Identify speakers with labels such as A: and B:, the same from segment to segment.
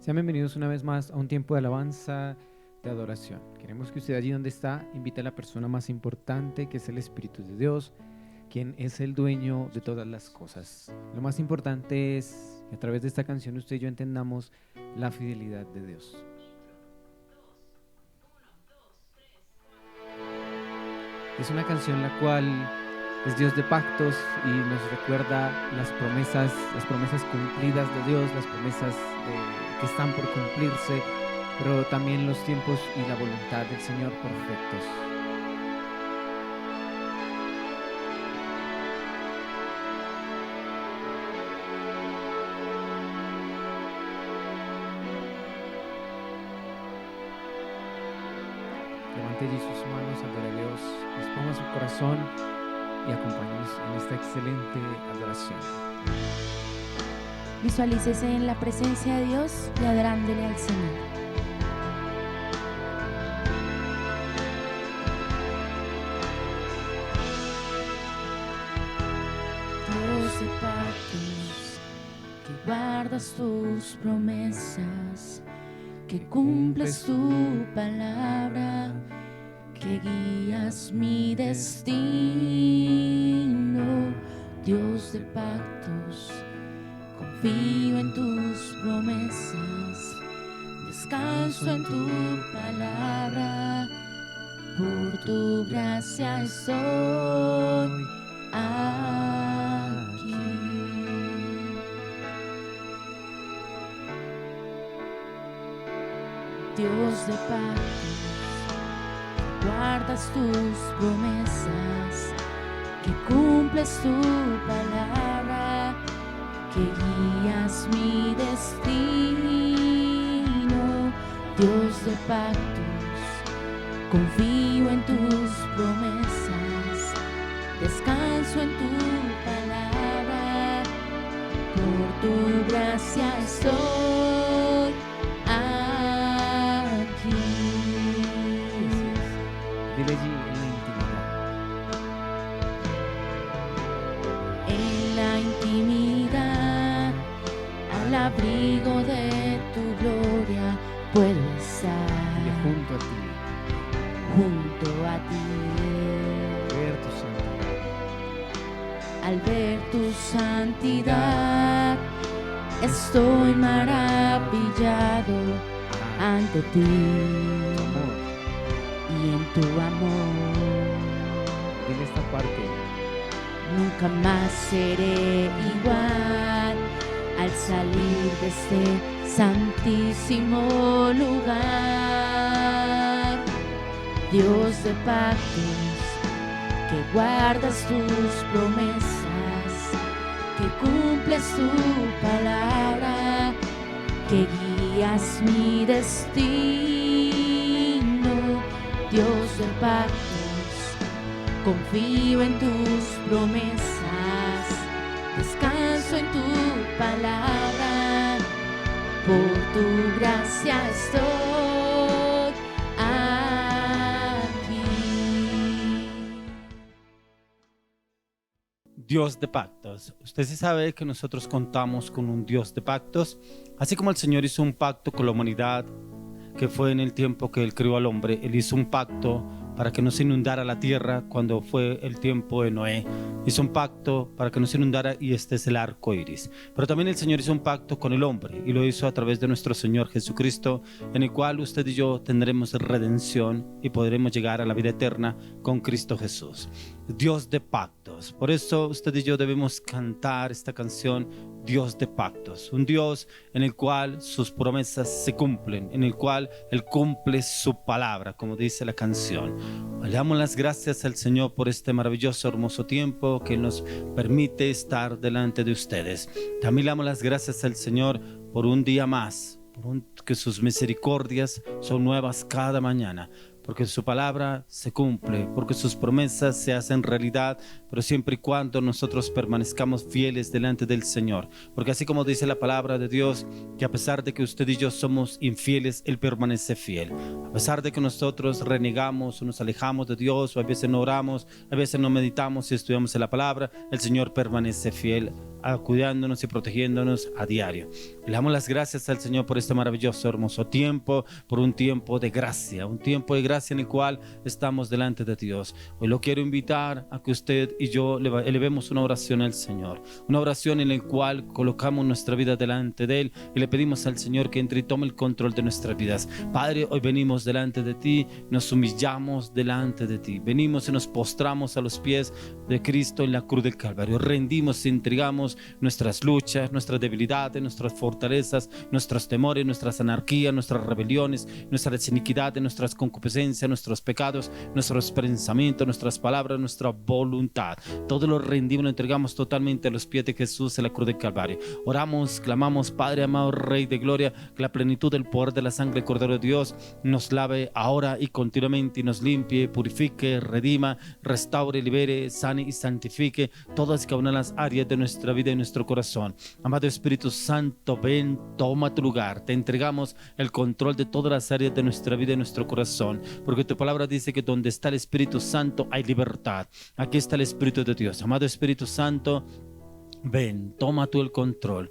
A: Sean bienvenidos una vez más a un tiempo de alabanza, de adoración. Queremos que usted allí donde está invite a la persona más importante, que es el Espíritu de Dios, quien es el dueño de todas las cosas. Lo más importante es que a través de esta canción usted y yo entendamos la fidelidad de Dios. Es una canción la cual es Dios de pactos y nos recuerda las promesas cumplidas de Dios, las promesas que están por cumplirse, pero también los tiempos y la voluntad del Señor perfectos. Levante allí sus manos, adore a Dios, disponga su corazón y acompáñenos en esta excelente adoración.
B: Visualícese en la presencia de Dios y adorándole al Señor. Dios de pactos, que guardas tus promesas, que cumples tu palabra, que guías mi destino. Dios de pactos, confío en tus promesas, descanso en tu palabra, por tu gracia estoy aquí. Dios de pactos, guardas tus promesas, que cumples tu palabra, que guías mi destino. Dios de pactos, confío en tus promesas, descanso en tu palabra, por tu gracia estoy aquí.
A: Dile allí en la intimidad.
B: En la intimidad, al abrigo de tu gloria, puedo estar
A: Dile junto a ti,
B: junto a ti.
A: ver tu santidad.
B: Al ver tu santidad, estoy maravillado ante ti
A: Tu amor.
B: y en tu amor.
A: Dile esta parte.
B: Nunca más seré igual al salir de este santísimo lugar. Dios de pactos, que guardas tus promesas, que cumples tu palabra, que guías mi destino. Dios de pactos, confío en tus promesas, descanso en tu palabra, por tu gracia estoy aquí.
C: Dios de pactos. Usted sí sabe que nosotros contamos con un Dios de pactos, así como el Señor hizo un pacto con la humanidad, que fue en el tiempo que Él creó al hombre. Él hizo un pacto para que no se inundara la tierra cuando fue el tiempo de Noé. Hizo un pacto para que no se inundara, y este es el arco iris. Pero también el Señor hizo un pacto con el hombre, y lo hizo a través de nuestro Señor Jesucristo, en el cual usted y yo tendremos redención y podremos llegar a la vida eterna con Cristo Jesús. Dios de pactos. Por eso usted y yo debemos cantar esta canción, Dios de pactos. Un Dios en el cual sus promesas se cumplen, en el cual Él cumple su palabra, como dice la canción. Le damos las gracias al Señor por este maravilloso, hermoso tiempo que nos permite estar delante de ustedes. También le damos las gracias al Señor por un día más, que sus misericordias son nuevas cada mañana, porque su palabra se cumple, porque sus promesas se hacen realidad, pero siempre y cuando nosotros permanezcamos fieles delante del Señor. Porque así como dice la palabra de Dios, que a pesar de que usted y yo somos infieles, Él permanece fiel. A pesar de que nosotros renegamos o nos alejamos de Dios, o a veces no oramos, a veces no meditamos y estudiamos en la palabra, el Señor permanece fiel cuidándonos y protegiéndonos a diario. Le damos las gracias al Señor por este maravilloso, hermoso tiempo, por un tiempo de gracia en el cual estamos delante de Dios. Hoy lo quiero invitar a que usted y yo elevemos una oración al Señor, una oración en la cual colocamos nuestra vida delante de Él y le pedimos al Señor que entre y tome el control de nuestras vidas. Padre, hoy venimos delante de ti, nos humillamos delante de ti, venimos y nos postramos a los pies de Cristo en la cruz del Calvario, rendimos y entregamos nuestras luchas, nuestras debilidades, nuestras fortalezas, nuestros temores, nuestras anarquías, nuestras rebeliones, nuestras iniquidades, nuestras concupiscencias, nuestros pecados, nuestros pensamientos, nuestras palabras, nuestra voluntad. Todo lo rendimos, lo entregamos totalmente a los pies de Jesús en la cruz del Calvario. Oramos, clamamos, Padre amado, Rey de gloria, que la plenitud del poder de la sangre del Cordero de Dios nos lave ahora y continuamente y nos limpie, purifique, redima, restaure, libere, sane y santifique todas y cada una de las áreas de nuestra vida y nuestro corazón. Amado Espíritu Santo, ven, toma tu lugar. Te entregamos el control de todas las áreas de nuestra vida y nuestro corazón, porque tu palabra dice que donde está el Espíritu Santo hay libertad. Aquí está el Espíritu de Dios. Amado Espíritu Santo, ven, toma tú el control.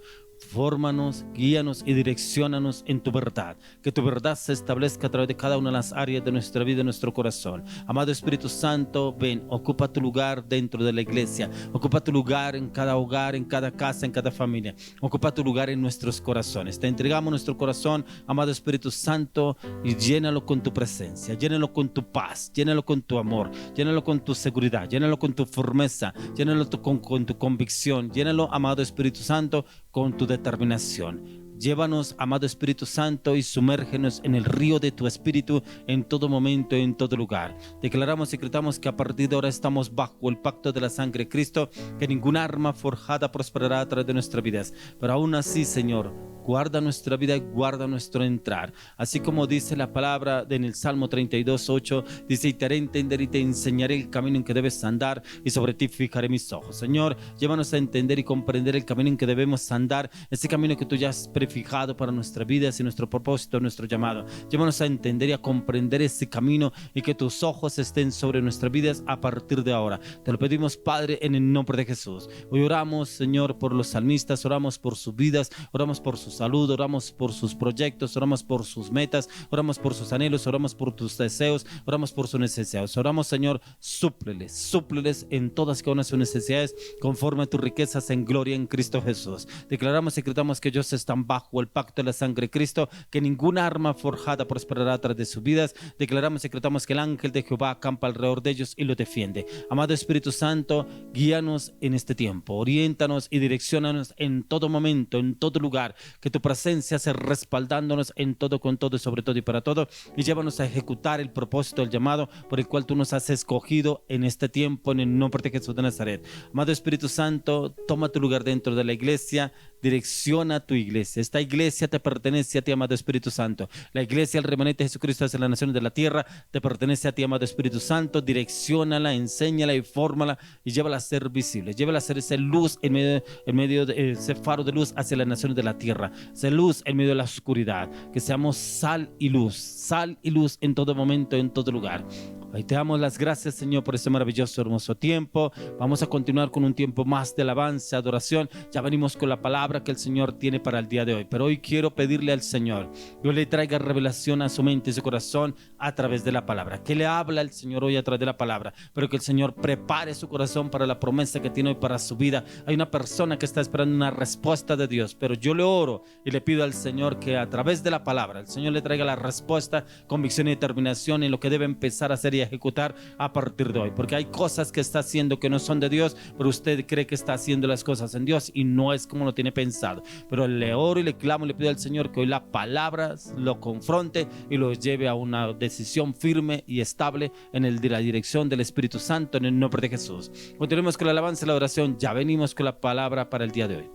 C: Fórmanos, guíanos y direcciónanos en tu verdad. Que tu verdad se establezca a través de cada una de las áreas de nuestra vida y nuestro corazón. Amado Espíritu Santo, ven, ocupa tu lugar dentro de la iglesia. Ocupa tu lugar en cada hogar, en cada casa, en cada familia. Ocupa tu lugar en nuestros corazones. Te entregamos nuestro corazón, amado Espíritu Santo, y llénalo con tu presencia. Llénalo con tu paz. Llénalo con tu amor. Llénalo con tu seguridad. Llénalo con tu firmeza. Llénalo con tu convicción. Llénalo, amado Espíritu Santo, con tu determinación. Llévanos, amado Espíritu Santo, y sumérgenos en el río de tu Espíritu en todo momento, en todo lugar. Declaramos y decretamos que a partir de ahora estamos bajo el pacto de la sangre de Cristo, que ninguna arma forjada prosperará a través de nuestras vidas. Pero aún así, Señor, guarda nuestra vida y guarda nuestro entrar. Así como dice la palabra en el Salmo 32:8, dice: y te haré entender y te enseñaré el camino en que debes andar, y sobre ti fijaré mis ojos. Señor, llévanos a entender y comprender el camino en que debemos andar, ese camino que tú ya has prefijado para nuestras vidas y nuestro propósito, nuestro llamado. Llévanos a entender y a comprender ese camino, y que tus ojos estén sobre nuestras vidas a partir de ahora. Te lo pedimos, Padre, en el nombre de Jesús. Hoy oramos, Señor, por los salmistas, oramos por sus vidas, oramos por sus salud, oramos por sus proyectos, oramos por sus metas, oramos por sus anhelos, oramos por tus deseos, oramos por sus necesidades. Oramos, Señor, súpleles en todas y cada una de sus necesidades conforme a tus riquezas en gloria en Cristo Jesús. Declaramos y decretamos que ellos están bajo el pacto de la sangre de Cristo, que ninguna arma forjada prosperará tras de sus vidas. Declaramos y decretamos que el ángel de Jehová acampa alrededor de ellos y los defiende. Amado Espíritu Santo, guíanos en este tiempo, oriéntanos y direcciónanos en todo momento, en todo lugar. Que tu presencia sea respaldándonos en todo, con todo y sobre todo y para todo, y llévanos a ejecutar el propósito del llamado por el cual tú nos has escogido en este tiempo, en el nombre de Jesús de Nazaret. Amado Espíritu Santo, toma tu lugar dentro de la iglesia, direcciona tu iglesia. Esta iglesia te pertenece a ti, amado Espíritu Santo. La iglesia, el remanente de Jesucristo hacia las naciones de la tierra, te pertenece a ti, amado Espíritu Santo. Direcciónala, enséñala y fórmala, y llévala a ser visible, llévala a ser esa luz en medio de ese faro de luz hacia las naciones de la tierra, esa luz en medio de la oscuridad. Que seamos sal y luz en todo momento, en todo lugar. Hoy te damos las gracias, Señor, por este maravilloso, hermoso tiempo. Vamos a continuar con un tiempo más de alabanza, adoración. Ya venimos con la palabra que el Señor tiene para el día de hoy. Pero hoy quiero pedirle al Señor que le traiga revelación a su mente y su corazón a través de la palabra. Que le habla el Señor hoy a través de la palabra. Pero que el Señor prepare su corazón para la promesa que tiene hoy para su vida. Hay una persona que está esperando una respuesta de Dios. Pero yo le oro y le pido al Señor que a través de la palabra el Señor le traiga la respuesta, convicción y determinación en lo que debe empezar a hacer y ejecutar a partir de hoy, porque hay cosas que está haciendo que no son de Dios, pero usted cree que está haciendo las cosas en Dios y no es como lo tiene pensado. Pero le oro y le clamo y le pido al Señor que hoy la palabra lo confronte y lo lleve a una decisión firme y estable en la dirección del Espíritu Santo, en el nombre de Jesús. Continuemos con la alabanza y la oración. Ya venimos con la palabra para el día de hoy.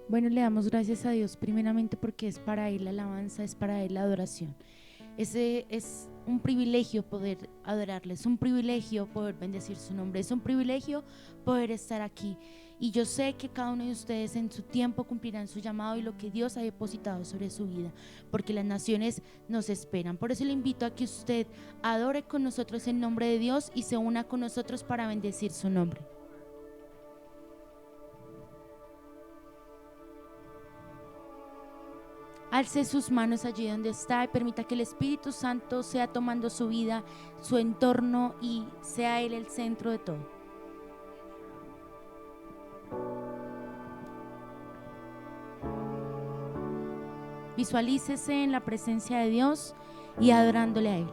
B: Bueno, le damos gracias a Dios primeramente porque es para Él la alabanza, es para Él la adoración. Ese es un privilegio poder adorarle, es un privilegio poder bendecir su nombre, es un privilegio poder estar aquí. Y yo sé que cada uno de ustedes en su tiempo cumplirán su llamado y lo que Dios ha depositado sobre su vida, porque las naciones nos esperan. Por eso le invito a que usted adore con nosotros en nombre de Dios y se una con nosotros para bendecir su nombre. alce sus manos allí donde está y permita que el Espíritu Santo sea tomando su vida, su entorno y sea Él el centro de todo. Visualícese en la presencia de Dios y adorándole a Él.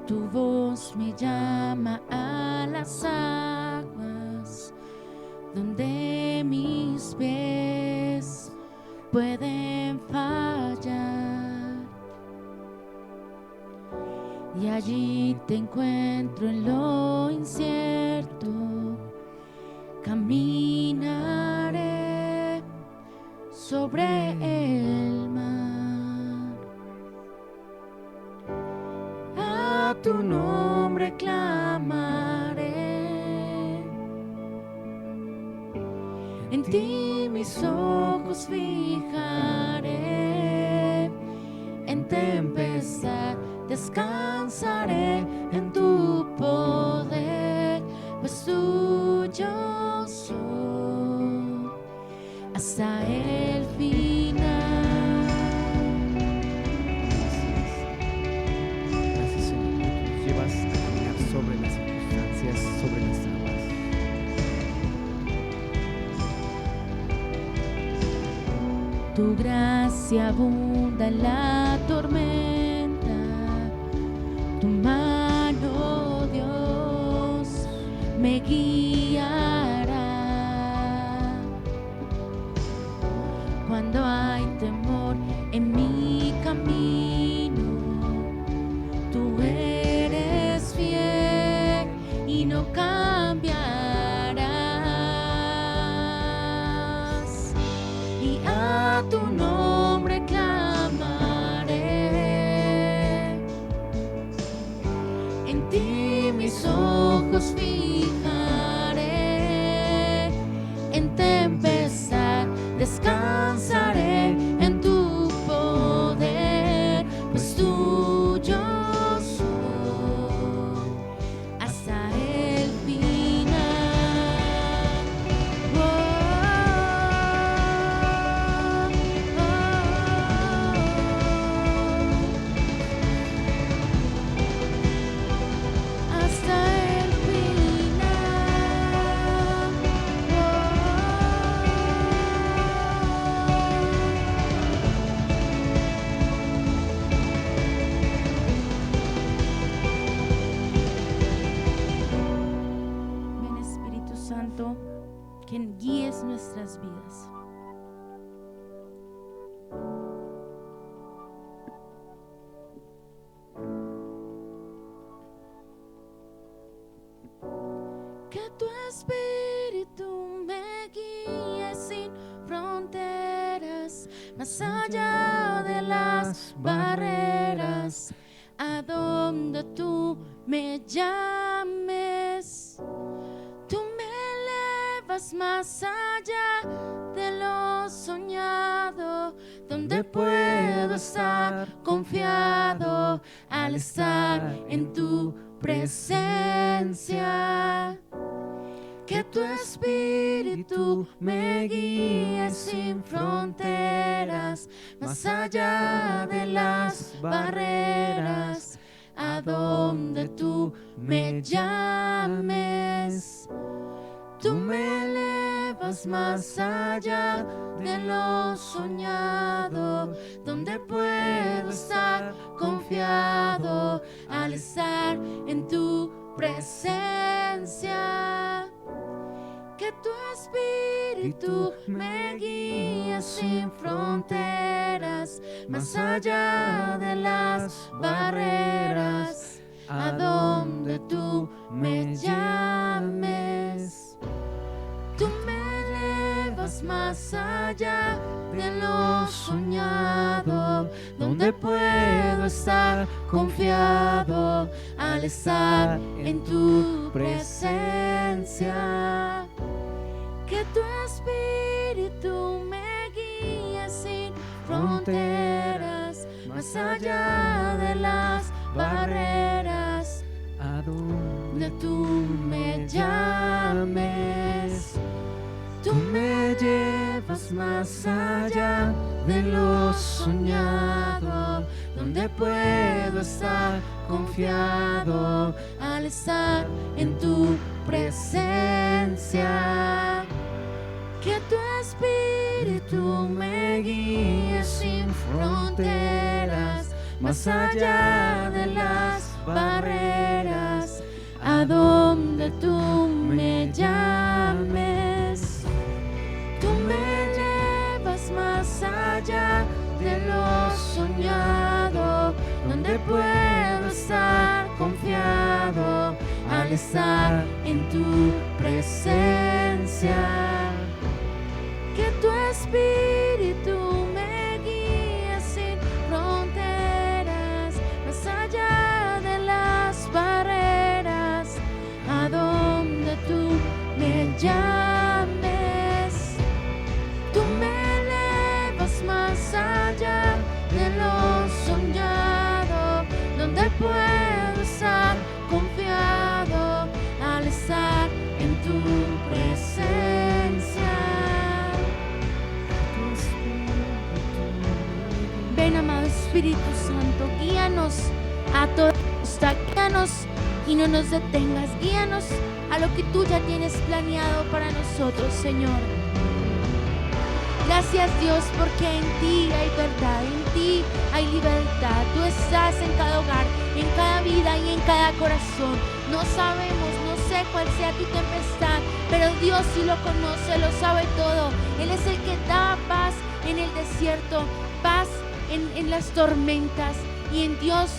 B: Tu voz me llama a las aguas, donde mis pies pueden fallar. Y allí te encuentro en lo incierto. Caminaré sobre el mar. A tu nombre clamaré. En ti mis ojos fijaré. En tempestad descansaré en tu poder, pues tuyo soy hasta el final.
A: Gracias, Señor, que nos llevas a caminar sobre las circunstancias, sobre las aguas.
B: Tu gracia abunda en la tormenta, tu mano, Dios, me guiará. Cuando hay temor en mi camino, tú eres fiel y no cambiarás. Y a tu nombre clamaré. En ti mis ojos fijaré. En tempestad descansaré en tu poder, pues tuyo soy hasta el final. Oh, oh, oh. Hasta el final. Ven, Espíritu Santo, que guíes nuestras vidas. Que tu Espíritu me guíe sin fronteras, más allá de las barreras, a donde tú me llames. Tú me elevas más allá de lo soñado, donde puedo estar confiado al estar en tu presencia. Que tu Espíritu me guíe sin fronteras, más allá de las barreras, a donde tú me llames. Tú me elevas más allá de lo soñado, donde puedo estar confiado al estar en tu presencia. Que tu Espíritu me guíe sin fronteras, más allá de las barreras, a donde tú me llames. Tú me elevas más allá de lo soñado, donde puedo estar confiado al estar en tu presencia. Que tu Espíritu me guíe sin fronteras, más allá de las barreras, a donde donde tú me llames. Tú me llevas más allá de lo soñado, donde puedo estar confiado al estar en tu presencia. Que tu espíritu me guíe sin fronteras, más allá de las barreras, a donde tú me llames. Tú me llevas más allá de lo soñado, donde puedo estar confiado al estar en tu presencia. Que tu espíritu me guíe sin fronteras, más allá de las barreras, a donde tú me llames. Tú me elevas más allá de lo soñado, donde puedo estar confiado al estar en tu presencia. Ven, amado Espíritu Santo, guíanos a toda costa, guíanos y no nos detengas, guíanos a lo que tú ya tienes planeado para nosotros, Señor. Gracias, Dios, porque en ti hay verdad, en ti hay libertad. Tú estás en cada hogar, en cada vida y en cada corazón. No sabemos, no sé cuál sea tu tempestad, pero Dios sí lo conoce, lo sabe todo. Él es el que da paz en el desierto, paz en las tormentas, y en Dios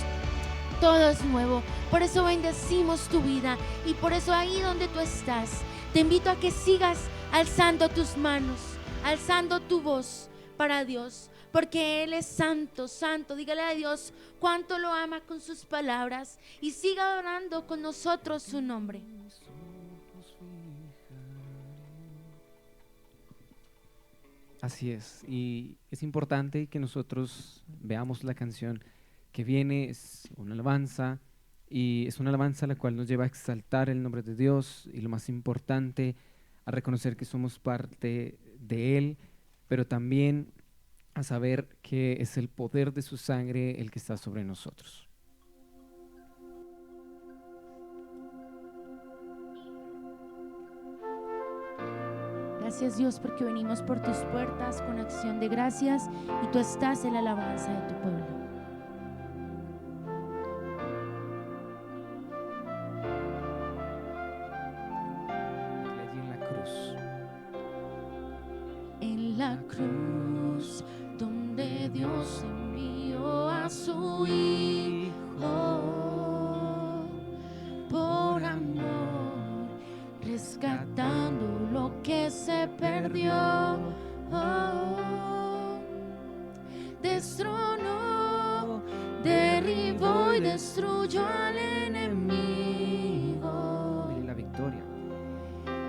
B: todo es nuevo. Por eso bendecimos tu vida, y por eso ahí donde tú estás, te invito a que sigas alzando tus manos, alzando tu voz para Dios, porque Él es santo, santo. Dígale a Dios cuánto lo ama con sus palabras y siga adorando con nosotros su nombre.
A: Así es, y es importante que nosotros veamos la canción que viene. Es una alabanza, y es una alabanza la cual nos lleva a exaltar el nombre de Dios, y lo más importante, a reconocer que somos parte de Él, pero también a saber que es el poder de su sangre el que está sobre nosotros.
B: Gracias, Dios, porque venimos por tus puertas con acción de gracias, y tú estás en la alabanza de tu pueblo.
A: Allí en la cruz.
B: En la cruz donde Dios envió a su Hijo por amor, rescatando lo que se perdió. Destronó, derribó y destruyó al enemigo.
A: Y la victoria.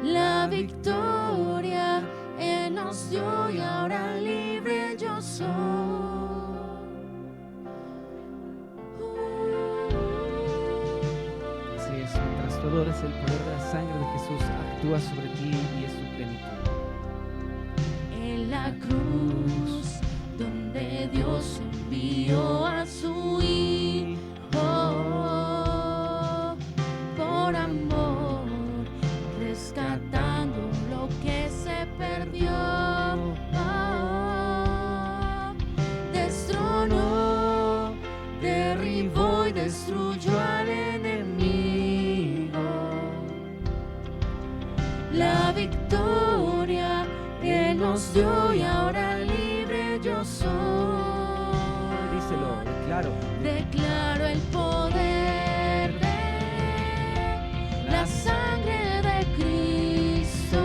B: La victoria Él nos dio, y ahora libre yo soy.
A: Así es, mientras tú adoras, el poder de la sangre de Jesús actúa sobre ti y es su plenitud.
B: En la cruz donde Dios envió a su Hijo por amor, rescatando lo que se perdió. Destronó, derribó y destruyó al enemigo. La victoria Él nos dio, y ahora libre yo soy.
A: Díselo, declaro.
B: Declaro el poder de la sangre de Cristo.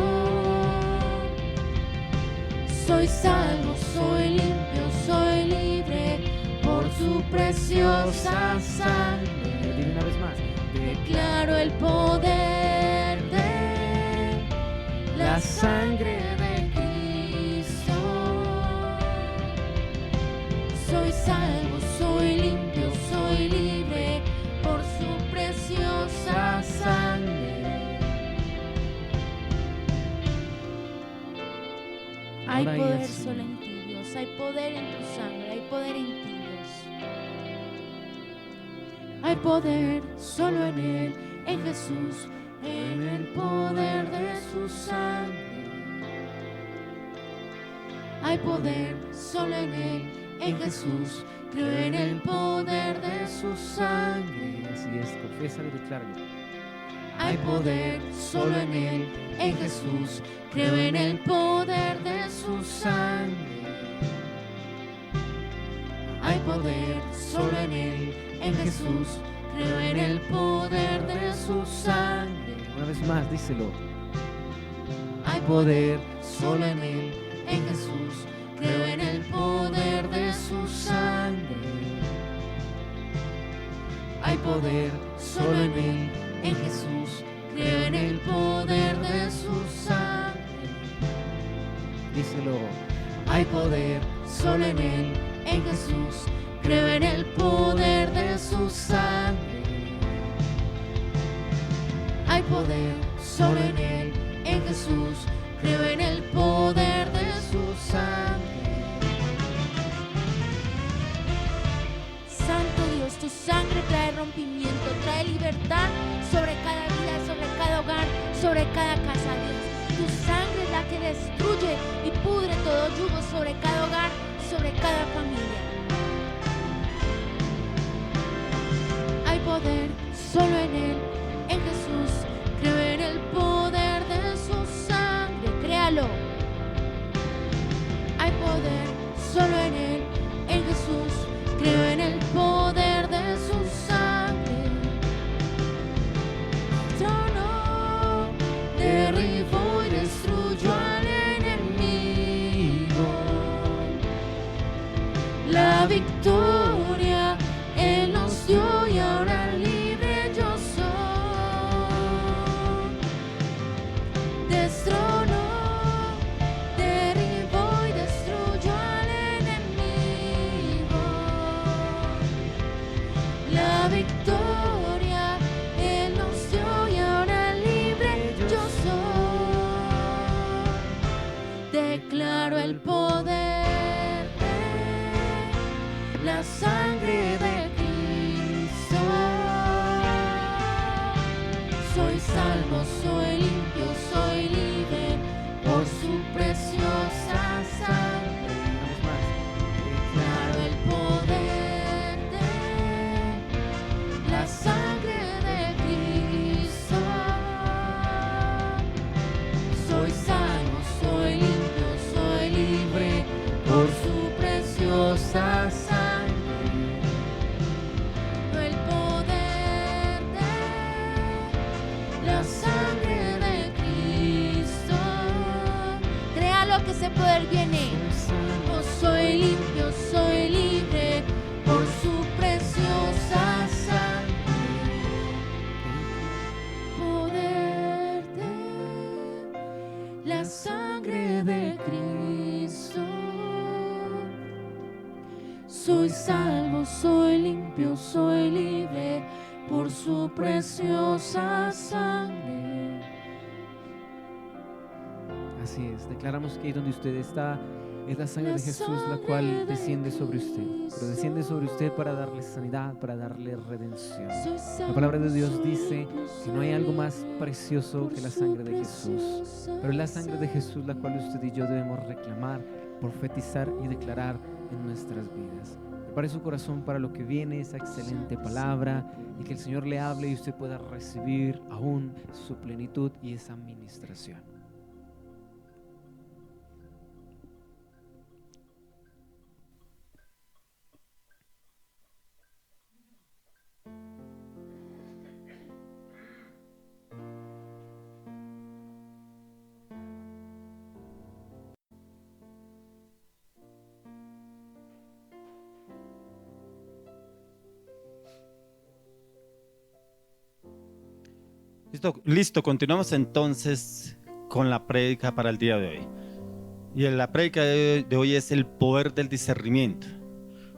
B: Soy salvo, soy limpio, soy libre por su preciosa sangre.
A: Dile una vez más.
B: Declaro el poder de la sangre de Cristo. Soy salvo, soy limpio, soy libre por su preciosa sangre. Hay
A: Ahora y
B: poder
A: al
B: solo
A: Señor.
B: en ti, Dios. Hay poder en tu sangre. Hay poder en ti, Dios. Hay poder solo en Él, en Jesús, en el poder de su sangre. Hay poder solo en Él, en Jesús. Creo en el poder de su sangre.
A: Así es, confiésalo y decláralo.
B: Hay poder solo en Él, en Jesús. Creo en el poder de su sangre. Hay poder solo en Él, en Jesús. Creo en el poder de su sangre.
A: Una vez más, díselo.
B: Hay poder solo en Él, en Jesús. Creo en el poder de su sangre. Hay poder solo en Él, en Jesús. Creo en el poder de su sangre.
A: Díselo.
B: Hay poder solo en Él, en Jesús. Creo en el poder de su sangre. Hay poder solo en Él, en Jesús. Creo en el poder de su sangre. Santo Dios, tu sangre trae rompimiento, trae libertad sobre cada vida, sobre cada hogar, sobre cada casa, Dios. Tu sangre es la que destruye y pudre todo yugo sobre cada hogar, sobre cada familia. Hay poder solo en Él, en Jesús. Creo en el poder de su sangre. Créalo. Hay poder solo en Él, en Jesús. Creo en el poder de su sangre. Trono derribó y destruyó al enemigo. La victoria Él nos dio y ahora libre yo soy. Destronó, derribó y destruyó al enemigo. La victoria Él nos dio y ahora libre yo soy. Declaro el poder de la sangre de Cristo. Soy salvo, soy limpio, soy libre por su preciosa sangre. Declaro el poder de la sangre de Cristo. Soy salvo, soy limpio, soy libre por su preciosa sangre. El poder de la sangre de Cristo. Créalo que ese poder viene. Oh, soy limpio, soy libre por su preciosa sangre. Poder de la sangre de Cristo. Soy salvo, soy limpio, soy libre por su preciosa sangre.
A: Así es, declaramos que ahí donde usted está es la sangre de Jesús la cual desciende sobre usted, pero desciende sobre usted para darle sanidad, para darle redención. La palabra de Dios dice que no hay algo más precioso que la sangre de Jesús, pero es la sangre de Jesús la cual usted y yo debemos reclamar, profetizar y declarar en nuestras vidas. Prepare su corazón para lo que viene, esa excelente palabra, y que el Señor le hable y usted pueda recibir aún su plenitud y esa administración.
C: Listo, continuamos entonces con la prédica para el día de hoy. Y la prédica de hoy es el poder del discernimiento.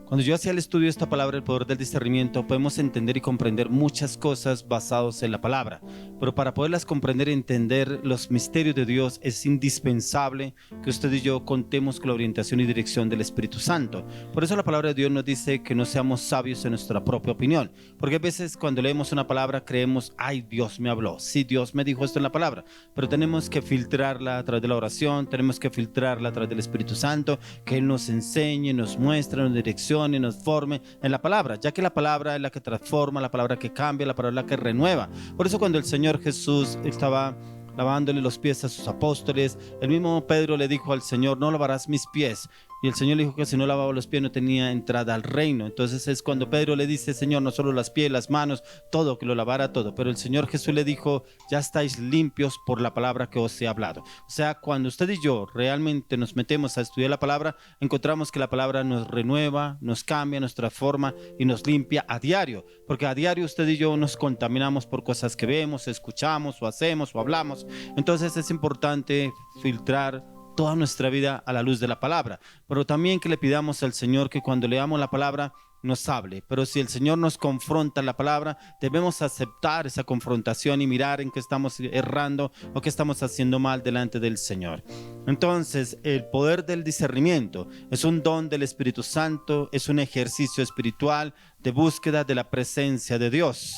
C: Cuando yo hacía el estudio de esta palabra, el poder del discernimiento, podemos entender y comprender muchas cosas basadas en la palabra. Pero para poderlas comprender y entender los misterios de Dios, es indispensable que usted y yo contemos con la orientación y dirección del Espíritu Santo. Por eso la palabra de Dios nos dice que no seamos sabios en nuestra propia opinión. Porque a veces cuando leemos una palabra creemos, ay, Dios me habló. Sí, Dios me dijo esto en la palabra. Pero tenemos que filtrarla a través de la oración, tenemos que filtrarla a través del Espíritu Santo, que Él nos enseñe, nos muestre, nos direccione y nos forme en la palabra, ya que la palabra es la que transforma, la palabra que cambia, la palabra que renueva. Por eso cuando el Señor Jesús estaba lavándole los pies a sus apóstoles, el mismo Pedro le dijo al Señor, no lavarás mis pies. Y el Señor le dijo que si no lavaba los pies no tenía entrada al reino. Entonces es cuando Pedro le dice, Señor, no solo las pies, las manos, todo, que lo lavara todo. Pero el Señor Jesús le dijo, ya estáis limpios por la palabra que os he hablado. O sea, cuando usted y yo realmente nos metemos a estudiar la palabra, encontramos que la palabra nos renueva, nos cambia, nos transforma y nos limpia a diario. Porque a diario usted y yo nos contaminamos por cosas que vemos, escuchamos o hacemos o hablamos. Entonces es importante filtrar toda nuestra vida a la luz de la palabra, pero también que le pidamos al Señor que cuando leamos la palabra nos hable. Pero si el Señor nos confronta en la palabra, debemos aceptar esa confrontación y mirar en qué estamos errando o qué estamos haciendo mal delante del Señor. Entonces, el poder del discernimiento es un don del Espíritu Santo, es un ejercicio espiritual de búsqueda de la presencia de Dios.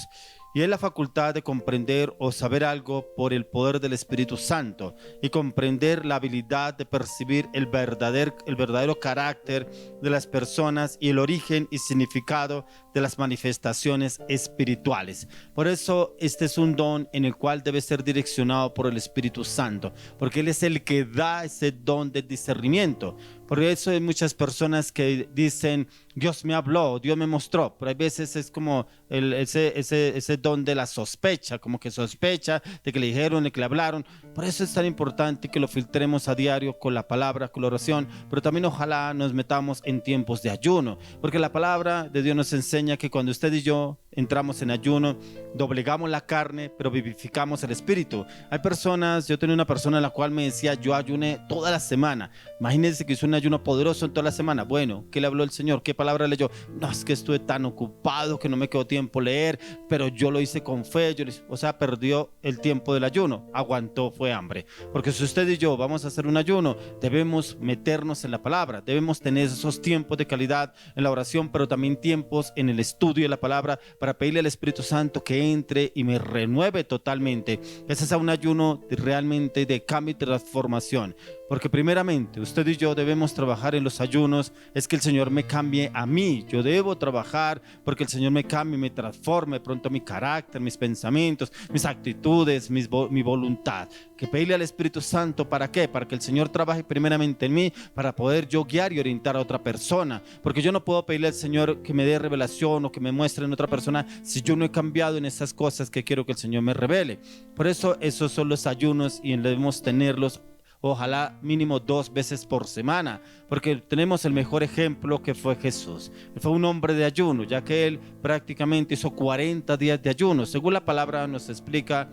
C: Y es la facultad de comprender o saber algo por el poder del Espíritu Santo y comprender la habilidad de percibir el verdadero carácter de las personas y el origen y significado de las manifestaciones espirituales. Por eso este es un don en el cual debe ser direccionado por el Espíritu Santo, porque Él es el que da ese don de discernimiento. Por eso hay muchas personas que dicen, Dios me habló, Dios me mostró, pero a veces es como ese don de la sospecha, como que sospecha de que le dijeron, de que le hablaron. Por eso es tan importante que lo filtremos a diario con la palabra, con la oración, pero también ojalá nos metamos en tiempos de ayuno, porque la palabra de Dios nos enseña que cuando usted y yo entramos en ayuno, doblegamos la carne, pero vivificamos el espíritu. Hay personas, yo tenía una persona en la cual me decía, yo ayuné toda la semana. Imagínense que hizo un ayuno poderoso en toda la semana. Bueno, ¿qué le habló el Señor? ¿Qué palabra leyó? No, es que estuve tan ocupado que no me quedó tiempo leer, pero yo lo hice con fe. O sea, perdió el tiempo del ayuno, aguantó, fue hambre. Porque si usted y yo vamos a hacer un ayuno, debemos meternos en la palabra, debemos tener esos tiempos de calidad en la oración, pero también tiempos en el estudio de la palabra, para pedirle al Espíritu Santo que entre y me renueve totalmente. Ese es un ayuno realmente de cambio y transformación. Porque primeramente usted y yo debemos trabajar en los ayunos, es que el Señor me cambie a mí. Yo debo trabajar porque el Señor me cambie, me transforme pronto mi carácter, mis pensamientos, mis actitudes, mi voluntad. Que pedirle al Espíritu Santo, ¿para qué? Para que el Señor trabaje primeramente en mí, para poder yo guiar y orientar a otra persona. Porque yo no puedo pedirle al Señor que me dé revelación o que me muestre en otra persona si yo no he cambiado en esas cosas que quiero que el Señor me revele. Por eso esos son los ayunos y debemos tenerlos, ojalá mínimo 2 veces por semana, porque tenemos el mejor ejemplo que fue Jesús. Él fue un hombre de ayuno, ya que él prácticamente hizo 40 días de ayuno. Según la palabra nos explica,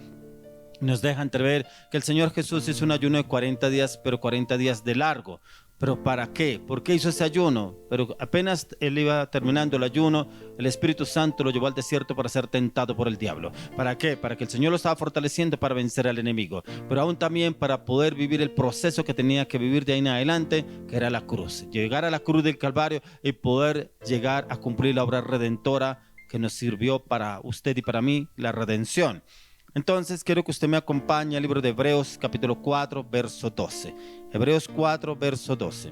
C: nos deja entrever que el Señor Jesús hizo un ayuno de 40 días, pero 40 días de largo. ¿Pero para qué? ¿Por qué hizo ese ayuno? Pero apenas él iba terminando el ayuno, el Espíritu Santo lo llevó al desierto para ser tentado por el diablo. ¿Para qué? Para que el Señor lo estaba fortaleciendo para vencer al enemigo, pero aún también para poder vivir el proceso que tenía que vivir de ahí en adelante, que era la cruz. Llegar a la cruz del Calvario y poder llegar a cumplir la obra redentora que nos sirvió para usted y para mí, la redención. Entonces quiero que usted me acompañe al libro de Hebreos capítulo 4 verso 12. Hebreos 4 verso 12.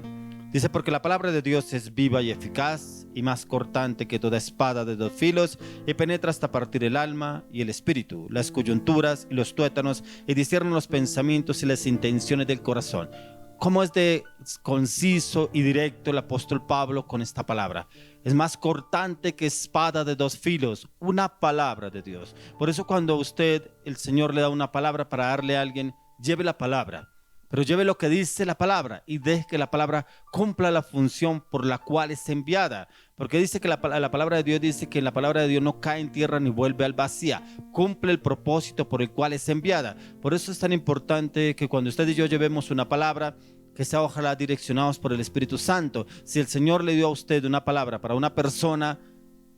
C: Dice, porque la palabra de Dios es viva y eficaz y más cortante que toda espada de 2 filos y penetra hasta partir el alma y el espíritu, las coyunturas y los tuétanos, y discierne los pensamientos y las intenciones del corazón. ¿Cómo es de conciso y directo el apóstol Pablo con esta palabra? Es más cortante que espada de 2 filos, una palabra de Dios. Por eso cuando el Señor le da una palabra para darle a alguien, lleve la palabra, pero lleve lo que dice la palabra y deje que la palabra cumpla la función por la cual es enviada. Porque dice que la palabra de Dios dice que la palabra de Dios no cae en tierra ni vuelve al vacía, cumple el propósito por el cual es enviada. Por eso es tan importante que cuando usted y yo llevemos una palabra, que sea ojalá direccionados por el Espíritu Santo. Si el Señor le dio a usted una palabra para una persona,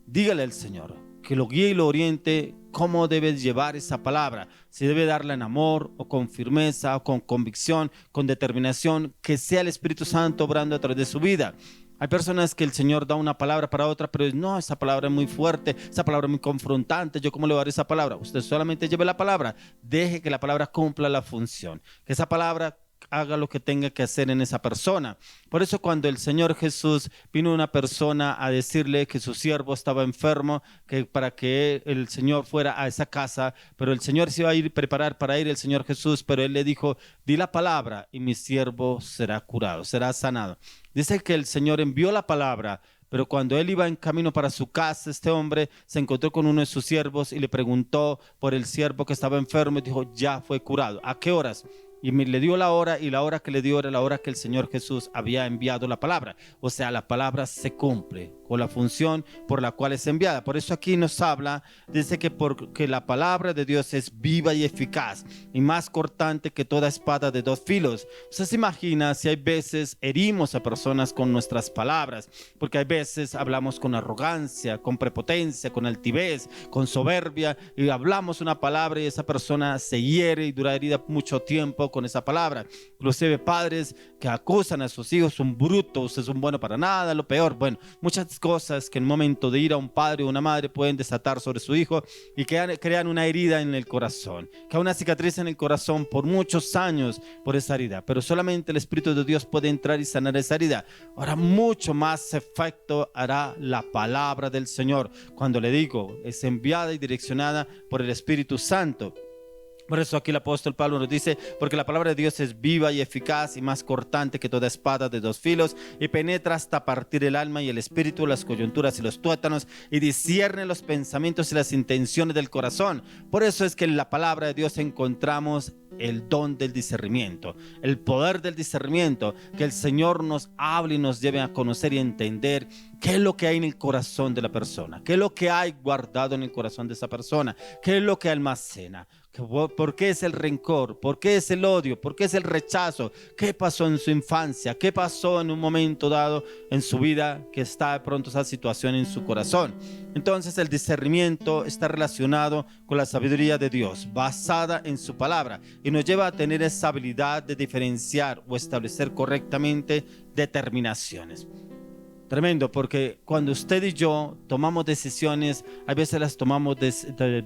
C: dígale al Señor que lo guíe y lo oriente cómo debe llevar esa palabra, si debe darla en amor o con firmeza o con convicción, con determinación, que sea el Espíritu Santo obrando a través de su vida. Hay personas que el Señor da una palabra para otra, pero no, esa palabra es muy fuerte, esa palabra es muy confrontante, ¿yo cómo le voy a dar esa palabra? Usted solamente lleve la palabra, deje que la palabra cumpla la función, que esa palabra haga lo que tenga que hacer en esa persona. Por eso cuando el Señor Jesús vino a una persona a decirle que su siervo estaba enfermo, que para que el Señor fuera a esa casa, pero el Señor se iba a ir a preparar para ir el Señor Jesús, pero él le dijo, di la palabra y mi siervo será curado, será sanado. Dice que el Señor envió la palabra, pero cuando él iba en camino para su casa, este hombre se encontró con uno de sus siervos y le preguntó por el siervo que estaba enfermo y dijo, ya fue curado. ¿A qué horas? Y le dio la hora, y la hora que le dio era la hora que el Señor Jesús había enviado la palabra. O sea, la palabra se cumple con la función por la cual es enviada. Por eso aquí nos habla, dice que porque la palabra de Dios es viva y eficaz y más cortante que toda espada de dos filos. Usted se imagina si hay veces herimos a personas con nuestras palabras, porque hay veces hablamos con arrogancia, con prepotencia, con altivez, con soberbia, y hablamos una palabra y esa persona se hiere y dura herida mucho tiempo con esa palabra. Inclusive padres que acusan a sus hijos, son brutos, son buenos para nada, lo peor. Bueno, muchas cosas que en el momento de ir a un padre o una madre pueden desatar sobre su hijo y crean una herida en el corazón, que una cicatriz en el corazón por muchos años por esa herida, pero solamente el Espíritu de Dios puede entrar y sanar esa herida. Ahora mucho más efecto hará la palabra del Señor, cuando le digo, es enviada y direccionada por el Espíritu Santo. Por eso aquí el apóstol Pablo nos dice, porque la palabra de Dios es viva y eficaz y más cortante que toda espada de dos filos y penetra hasta partir el alma y el espíritu, las coyunturas y los tuétanos y discierne los pensamientos y las intenciones del corazón. Por eso es que en la palabra de Dios encontramos el don del discernimiento, el poder del discernimiento, que el Señor nos hable y nos lleve a conocer y entender qué es lo que hay en el corazón de la persona, qué es lo que hay guardado en el corazón de esa persona, qué es lo que almacena. ¿Por qué es el rencor? ¿Por qué es el odio? ¿Por qué es el rechazo? ¿Qué pasó en su infancia? ¿Qué pasó en un momento dado en su vida que está de pronto esa situación en su corazón? Entonces el discernimiento está relacionado con la sabiduría de Dios, basada en su palabra, y nos lleva a tener esa habilidad de diferenciar o establecer correctamente determinaciones. Tremendo, porque cuando usted y yo tomamos decisiones, a veces las tomamos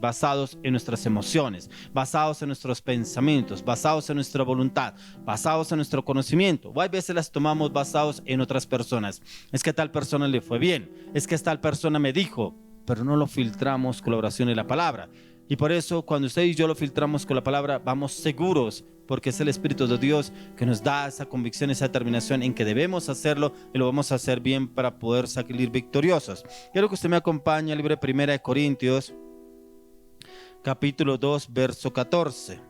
C: basados en nuestras emociones, basados en nuestros pensamientos, basados en nuestra voluntad, basados en nuestro conocimiento, o a veces las tomamos basados en otras personas. Es que a tal persona le fue bien, es que tal persona me dijo, pero no lo filtramos con la oración y la palabra. Y por eso cuando usted y yo lo filtramos con la palabra, vamos seguros, porque es el Espíritu de Dios que nos da esa convicción, esa determinación en que debemos hacerlo y lo vamos a hacer bien para poder salir victoriosos. Quiero que usted me acompañe al libro de 1 Corintios, capítulo 2, verso 14.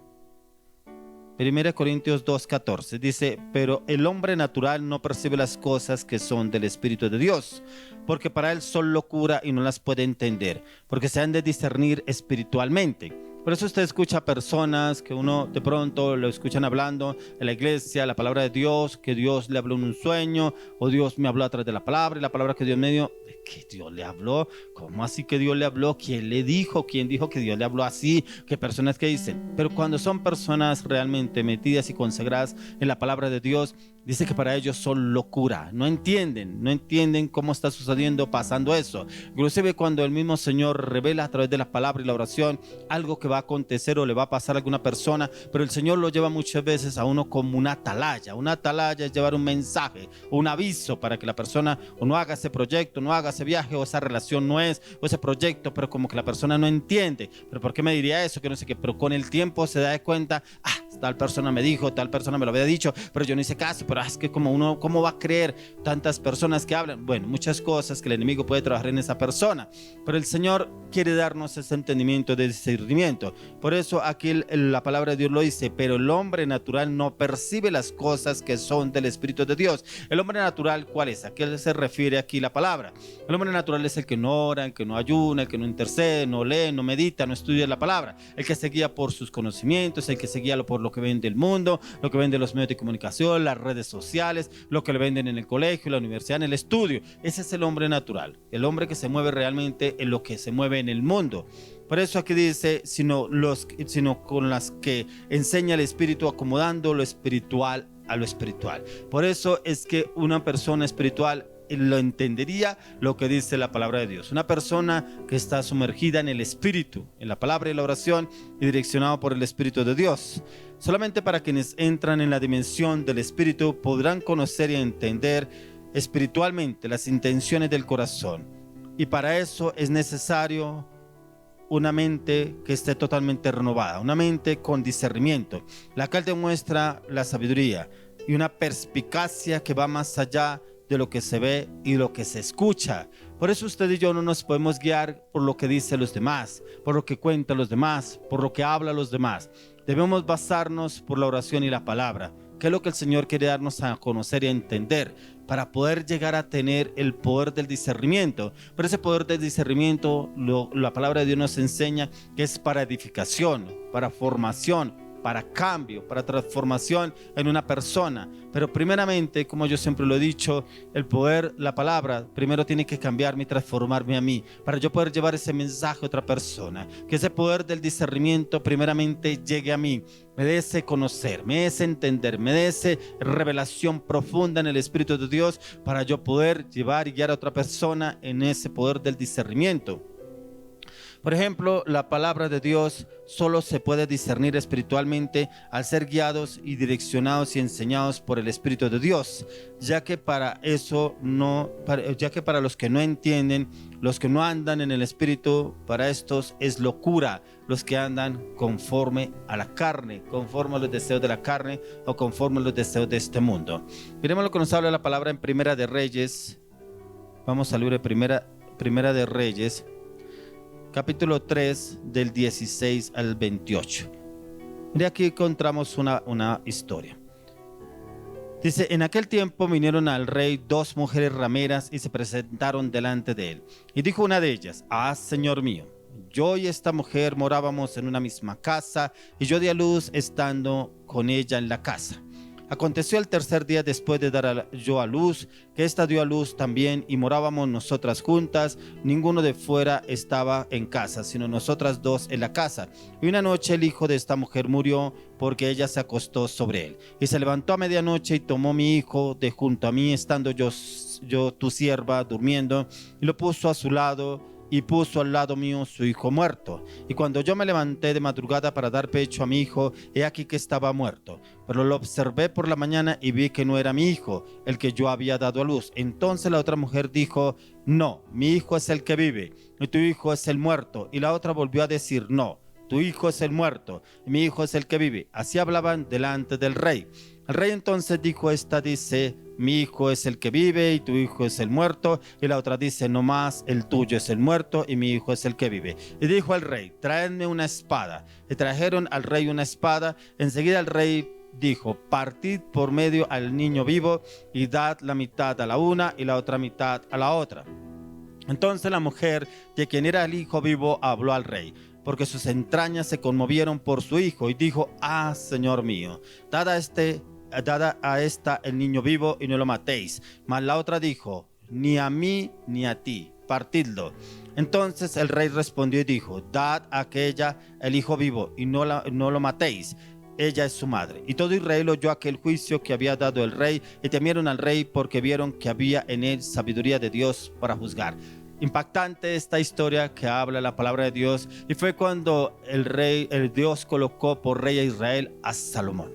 C: 1 Corintios 2:14 dice, pero el hombre natural no percibe las cosas que son del Espíritu de Dios, porque para él son locura y no las puede entender, porque se han de discernir espiritualmente. Por eso usted escucha personas que uno de pronto lo escuchan hablando en la iglesia, la palabra de Dios, que Dios le habló en un sueño, o Dios me habló a través de la palabra, y la palabra que Dios me dio, ¿que Dios le habló? ¿Cómo así que Dios le habló? ¿Quién le dijo? ¿Quién dijo que Dios le habló así? ¿Qué personas que dicen? Pero cuando son personas realmente metidas y consagradas en la palabra de Dios, dice que para ellos son locura, no entienden cómo está sucediendo, pasando eso. Inclusive cuando el mismo Señor revela a través de la palabra y la oración algo que va a acontecer o le va a pasar a alguna persona, pero el Señor lo lleva muchas veces a uno como una atalaya. Una atalaya es llevar un mensaje, un aviso para que la persona o no haga ese proyecto, no haga ese viaje, o esa relación no es, o ese proyecto, pero como que la persona no entiende. ¿Pero por qué me diría eso? Que no sé qué, pero con el tiempo se da de cuenta, tal persona me dijo, tal persona me lo había dicho, pero yo no hice caso. Pero es que como uno, ¿cómo va a creer tantas personas que hablan? Bueno, muchas cosas que el enemigo puede trabajar en esa persona, pero el Señor quiere darnos ese entendimiento de discernimiento. Por eso aquí la palabra de Dios lo dice, pero el hombre natural no percibe las cosas que son del Espíritu de Dios. El hombre natural, ¿cuál es? ¿A qué se refiere aquí la palabra? El hombre natural es el que no ora, el que no ayuna, el que no intercede, no lee, no medita, no estudia la palabra, el que se guía por sus conocimientos, el que se guía por lo que ven del mundo, lo que ven de los medios de comunicación, las redes redes sociales, lo que le venden en el colegio, en la universidad, en el estudio. Ese es el hombre natural, el hombre que se mueve realmente en lo que se mueve en el mundo. Por eso aquí dice, sino con las que enseña el Espíritu, acomodando lo espiritual a lo espiritual. Por eso es que una persona espiritual lo entendería lo que dice la palabra de Dios. Una persona que está sumergida en el Espíritu, en la palabra y la oración, y direccionado por el Espíritu de Dios. Solamente para quienes entran en la dimensión del Espíritu podrán conocer y entender espiritualmente las intenciones del corazón. Y para eso es necesario una mente que esté totalmente renovada, una mente con discernimiento, la cual demuestra la sabiduría y una perspicacia que va más allá de lo que se ve y lo que se escucha. Por eso usted y yo no nos podemos guiar por lo que dicen los demás, por lo que cuentan los demás, por lo que hablan los demás. Debemos basarnos por la oración y la palabra, que es lo que el Señor quiere darnos a conocer y a entender, para poder llegar a tener el poder del discernimiento. Pero ese poder del discernimiento, la palabra de Dios nos enseña que es para edificación, para formación, para cambio, para transformación en una persona. Pero primeramente, como yo siempre lo he dicho, el poder, la palabra, primero tiene que cambiarme y transformarme a mí, para yo poder llevar ese mensaje a otra persona. Que ese poder del discernimiento primeramente llegue a mí, me dé ese conocer, me dé ese entender, me dé esa revelación profunda en el Espíritu de Dios, para yo poder llevar y guiar a otra persona en ese poder del discernimiento. Por ejemplo, la palabra de Dios solo se puede discernir espiritualmente al ser guiados y direccionados y enseñados por el Espíritu de Dios, ya que para los que no entienden, los que no andan en el Espíritu, para estos es locura los que andan conforme a la carne, conforme a los deseos de la carne o conforme a los deseos de este mundo. Miremos lo que nos habla la palabra en Primera de Reyes. Vamos al libro de Primera de Reyes, capítulo 3, del 16 al 28. Mira, aquí encontramos una historia. Dice: en aquel tiempo vinieron al rey dos mujeres rameras y se presentaron delante de él. Y dijo una de ellas: ah, señor mío, yo y esta mujer morábamos en una misma casa, y yo di a luz estando con ella en la casa. Aconteció el tercer día después de dar yo a luz, que ésta dio a luz también, y morábamos nosotras juntas. Ninguno de fuera estaba en casa, sino nosotras dos en la casa. Y una noche el hijo de esta mujer murió, porque ella se acostó sobre él. Y se levantó a medianoche y tomó mi hijo de junto a mí, estando yo tu sierva durmiendo, y lo puso a su lado, y puso al lado mío su hijo muerto. Y cuando yo me levanté de madrugada para dar pecho a mi hijo, he aquí que estaba muerto. Pero lo observé por la mañana y vi que no era mi hijo, el que yo había dado a luz. Entonces la otra mujer dijo: no, mi hijo es el que vive, y tu hijo es el muerto. Y la otra volvió a decir: no, tu hijo es el muerto, y mi hijo es el que vive. Así hablaban delante del rey. El rey entonces dijo: dice, mi hijo es el que vive y tu hijo es el muerto. Y la otra dice: no más, el tuyo es el muerto y mi hijo es el que vive. Y dijo el rey: traedme una espada. Y trajeron al rey una espada. Enseguida el rey dijo: partid por medio al niño vivo y dad la mitad a la una y la otra mitad a la otra. Entonces la mujer, de quien era el hijo vivo, habló al rey, porque sus entrañas se conmovieron por su hijo, y dijo: ah, señor mío, dad a esta el niño vivo y no lo matéis. Mas la otra dijo: ni a mí ni a ti, partidlo. Entonces el rey respondió y dijo: dad a aquella el hijo vivo y no lo matéis. Ella es su madre. Y todo Israel oyó aquel juicio que había dado el rey, y temieron al rey, porque vieron que había en él sabiduría de Dios para juzgar. Impactante esta historia que habla la palabra de Dios, y fue cuando el Dios colocó por rey a Israel a Salomón.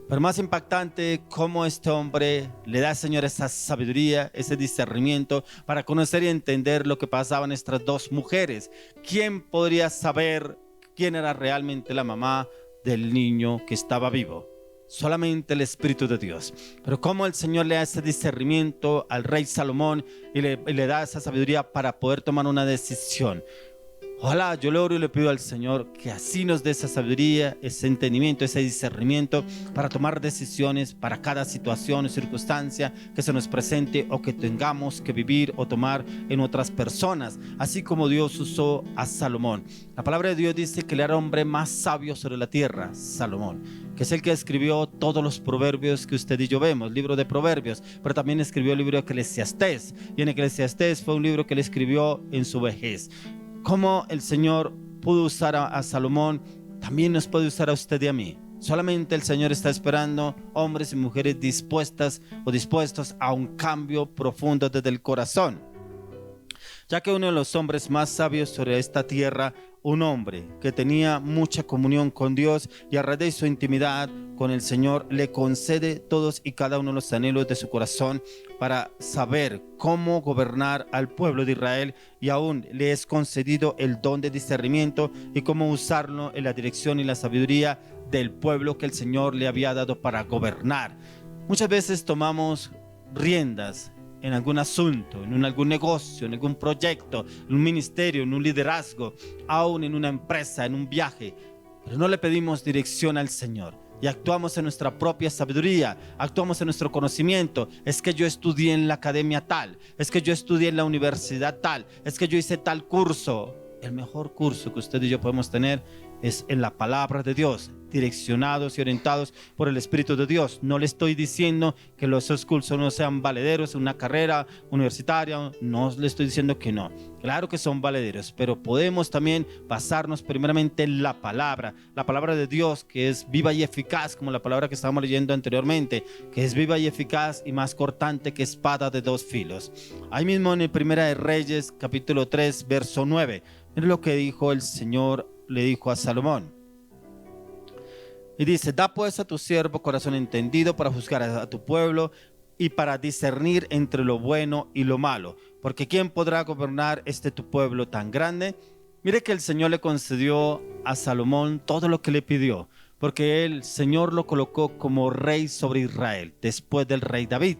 C: Pero más impactante, cómo este hombre le da al Señor esa sabiduría, ese discernimiento para conocer y entender lo que pasaban estas dos mujeres. ¿Quién podría saber quién era realmente la mamá del niño que estaba vivo? Solamente el Espíritu de Dios. Pero cómo el Señor le da ese discernimiento al rey Salomón y le da esa sabiduría para poder tomar una decisión. Ojalá, yo le oro y le pido al Señor que así nos dé esa sabiduría, ese entendimiento, ese discernimiento para tomar decisiones para cada situación o circunstancia que se nos presente o que tengamos que vivir o tomar en otras personas, así como Dios usó a Salomón. La palabra de Dios dice que él era el hombre más sabio sobre la tierra, Salomón, que es el que escribió todos los proverbios que usted y yo vemos, libro de Proverbios, pero también escribió el libro de Eclesiastés, y en Eclesiastés fue un libro que él escribió en su vejez. Como el Señor pudo usar a Salomón, también nos puede usar a usted y a mí. Solamente el Señor está esperando hombres y mujeres dispuestas o dispuestos a un cambio profundo desde el corazón. Ya que uno de los hombres más sabios sobre esta tierra, un hombre que tenía mucha comunión con Dios y a raíz de su intimidad con el Señor, le concede todos y cada uno de los anhelos de su corazón para saber cómo gobernar al pueblo de Israel, y aún le es concedido el don de discernimiento y cómo usarlo en la dirección y la sabiduría del pueblo que el Señor le había dado para gobernar. Muchas veces tomamos riendas en algún asunto, en algún negocio, en algún proyecto, en un ministerio, en un liderazgo, aún en una empresa, en un viaje, pero no le pedimos dirección al Señor y actuamos en nuestra propia sabiduría, actuamos en nuestro conocimiento. Es que yo estudié en la academia tal, es que yo estudié en la universidad tal, es que yo hice tal curso. El mejor curso que usted y yo podemos tener es en la palabra de Dios, direccionados y orientados por el Espíritu de Dios. No le estoy diciendo que esos cursos no sean valederos, una carrera universitaria, no le estoy diciendo que no. Claro que son valederos, pero podemos también basarnos primeramente en la palabra de Dios, que es viva y eficaz, como la palabra que estábamos leyendo anteriormente, que es viva y eficaz y más cortante que espada de dos filos. Ahí mismo en el Primera de Reyes, capítulo 3, verso 9, miren lo que dijo el Señor, le dijo a Salomón. Y dice: da pues a tu siervo corazón entendido para juzgar a tu pueblo y para discernir entre lo bueno y lo malo, porque ¿quién podrá gobernar tu pueblo tan grande? Mire que el Señor le concedió a Salomón todo lo que le pidió, porque el Señor lo colocó como rey sobre Israel después del rey David.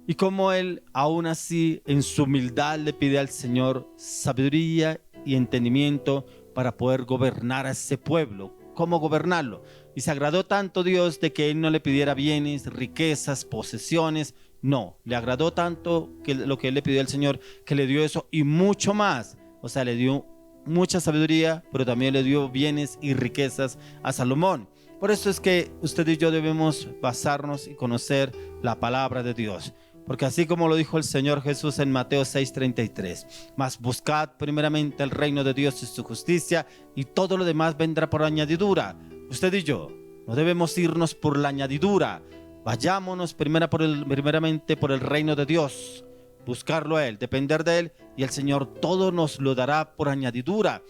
C: Y como él aún así en su humildad le pide al Señor sabiduría y entendimiento para poder gobernar a ese pueblo. ¿Cómo gobernarlo? Y se agradó tanto Dios de que él no le pidiera bienes, riquezas, posesiones. No, le agradó tanto que lo que él le pidió al Señor, que le dio eso y mucho más. O sea, le dio mucha sabiduría, pero también le dio bienes y riquezas a Salomón. Por eso es que usted y yo debemos basarnos y conocer la palabra de Dios. Porque así como lo dijo el Señor Jesús en Mateo 6:33, mas buscad primeramente el reino de Dios y su justicia, y todo lo demás vendrá por añadidura. Usted y yo no debemos irnos por la añadidura. Vayámonos primeramente por el reino de Dios, buscarlo a Él, depender de Él, y el Señor todo nos lo dará por añadidura.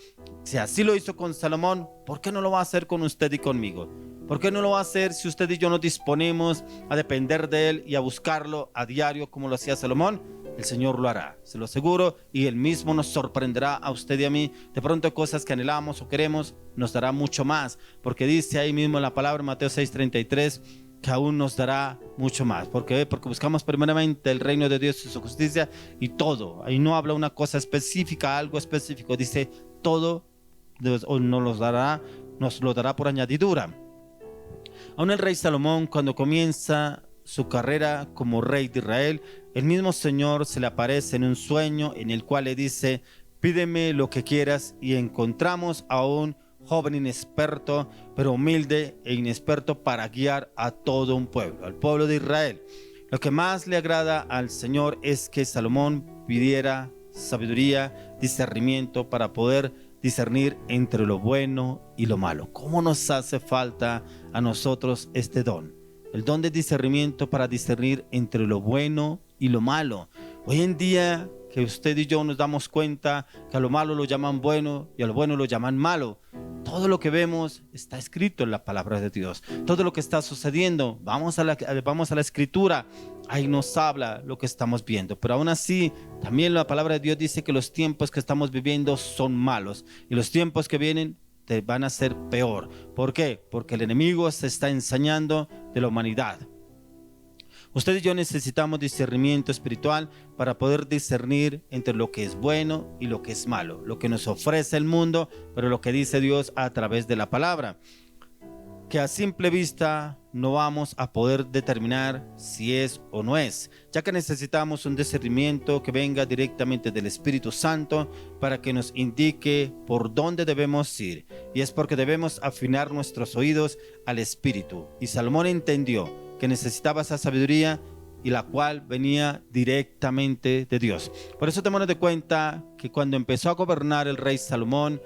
C: Si así lo hizo con Salomón, ¿por qué no lo va a hacer con usted y conmigo? ¿Por qué no lo va a hacer si usted y yo nos disponemos a depender de Él y a buscarlo a diario como lo hacía Salomón? El Señor lo hará, se lo aseguro, y Él mismo nos sorprenderá a usted y a mí. De pronto cosas que anhelamos o queremos, nos dará mucho más, porque dice ahí mismo en la palabra en Mateo 6:33 que aún nos dará mucho más. ¿Por qué? Porque buscamos primeramente el reino de Dios y su justicia, y todo. Ahí no habla una cosa específica, algo específico, dice todo nos lo dará por añadidura. Aún el rey Salomón, cuando comienza su carrera como rey de Israel, el mismo Señor se le aparece en un sueño en el cual le dice: pídeme lo que quieras. Y encontramos a un joven inexperto, pero humilde e inexperto para guiar a todo un pueblo, al pueblo de Israel. Lo que más le agrada al Señor es que Salomón pidiera sabiduría, discernimiento para poder discernir entre lo bueno y lo malo. ¿Cómo nos hace falta a nosotros este don? El don de discernimiento para discernir entre lo bueno y lo malo. Hoy en día que usted y yo nos damos cuenta que a lo malo lo llaman bueno y a lo bueno lo llaman malo. Todo lo que vemos está escrito en la palabra de Dios. Todo lo que está sucediendo, vamos a la escritura, ahí nos habla lo que estamos viendo. Pero aún así, también la palabra de Dios dice que los tiempos que estamos viviendo son malos, y los tiempos que vienen te van a ser peor. ¿Por qué? Porque el enemigo se está ensañando de la humanidad. Usted y yo necesitamos discernimiento espiritual para poder discernir entre lo que es bueno y lo que es malo, lo que nos ofrece el mundo, pero lo que dice Dios a través de la palabra, que a simple vista no vamos a poder determinar si es o no es, ya que necesitamos un discernimiento que venga directamente del Espíritu Santo para que nos indique por dónde debemos ir, y es porque debemos afinar nuestros oídos al Espíritu. Y Salomón entendió que necesitaba esa sabiduría, y la cual venía directamente de Dios. Por eso tenemos de cuenta que cuando empezó a gobernar el rey Salomón,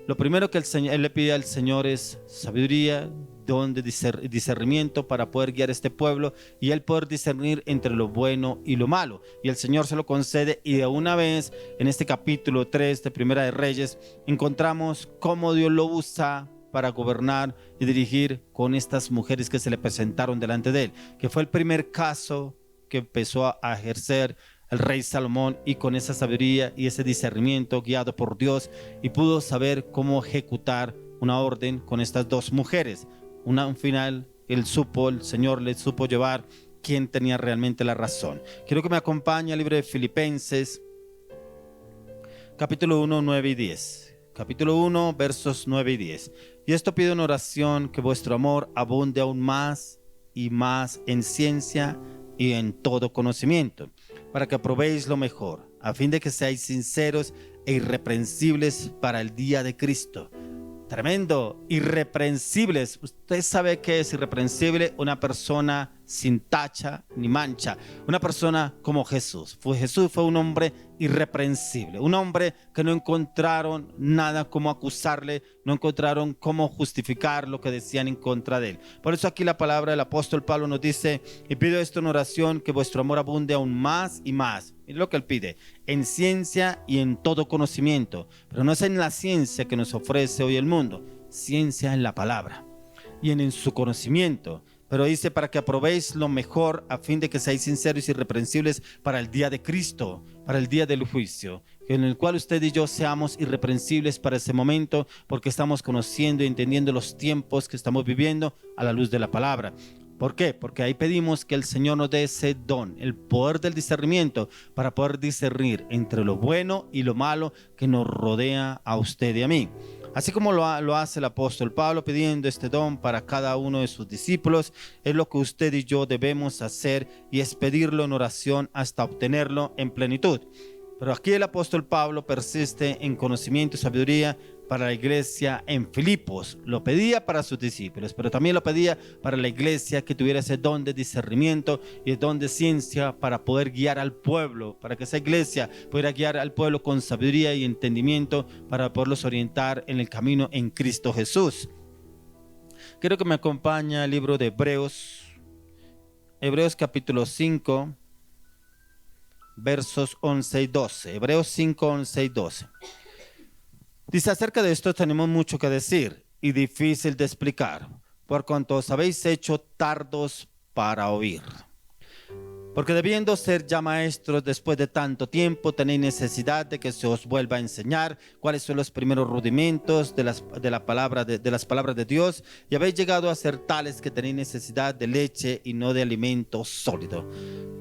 C: lo primero que él le pide al Señor es sabiduría, don de discernimiento para poder guiar a este pueblo y él poder discernir entre lo bueno y lo malo. Y el Señor se lo concede, y de una vez en este capítulo 3 de Primera de Reyes encontramos cómo Dios lo usa para gobernar y dirigir con estas mujeres que se le presentaron delante de él, que fue el primer caso que empezó a ejercer el rey Salomón, y con esa sabiduría y ese discernimiento guiado por Dios, y pudo saber cómo ejecutar una orden con estas dos mujeres. Un final, el Señor le supo llevar quién tenía realmente la razón. Quiero que me acompañe al libro de Filipenses, capítulo 1, 9 y 10. Capítulo 1, versos 9 y 10. Y esto pido en oración, que vuestro amor abunde aún más y más en ciencia y en todo conocimiento, para que aprobéis lo mejor, a fin de que seáis sinceros e irreprensibles para el día de Cristo. Tremendo, irreprensibles. Usted sabe qué es irreprensible: una persona sin tacha ni mancha, una persona como Jesús. Jesús fue un hombre irreprensible, un hombre que no encontraron nada como acusarle, no encontraron cómo justificar lo que decían en contra de él. Por eso aquí la palabra del apóstol Pablo nos dice: y pido esto en oración, que vuestro amor abunde aún más y más. Mire lo que él pide: en ciencia y en todo conocimiento. Pero no es en la ciencia que nos ofrece hoy el mundo, ciencia en la palabra y en su conocimiento. Pero dice: para que aprobéis lo mejor, a fin de que seáis sinceros y irreprensibles para el día de Cristo, para el día del juicio, en el cual usted y yo seamos irreprensibles para ese momento, porque estamos conociendo y entendiendo los tiempos que estamos viviendo a la luz de la palabra. ¿Por qué? Porque ahí pedimos que el Señor nos dé ese don, el poder del discernimiento, para poder discernir entre lo bueno y lo malo que nos rodea a usted y a mí. Así como lo hace el apóstol Pablo pidiendo este don para cada uno de sus discípulos, es lo que usted y yo debemos hacer, y es pedirlo en oración hasta obtenerlo en plenitud. Pero aquí el apóstol Pablo persiste en conocimiento y sabiduría para la iglesia en Filipos. Lo pedía para sus discípulos, pero también lo pedía para la iglesia, que tuviera ese don de discernimiento y el don de ciencia para poder guiar al pueblo, para que esa iglesia pudiera guiar al pueblo con sabiduría y entendimiento para poderlos orientar en el camino en Cristo Jesús. Quiero que me acompañe al libro de Hebreos capítulo 5, versos 11 y 12. Hebreos 5, 11 y 12. Dice: acerca de esto tenemos mucho que decir y difícil de explicar, por cuanto os habéis hecho tardos para oír. Porque debiendo ser ya maestros después de tanto tiempo, tenéis necesidad de que se os vuelva a enseñar cuáles son los primeros rudimentos de las palabras de Dios, y habéis llegado a ser tales que tenéis necesidad de leche y no de alimento sólido.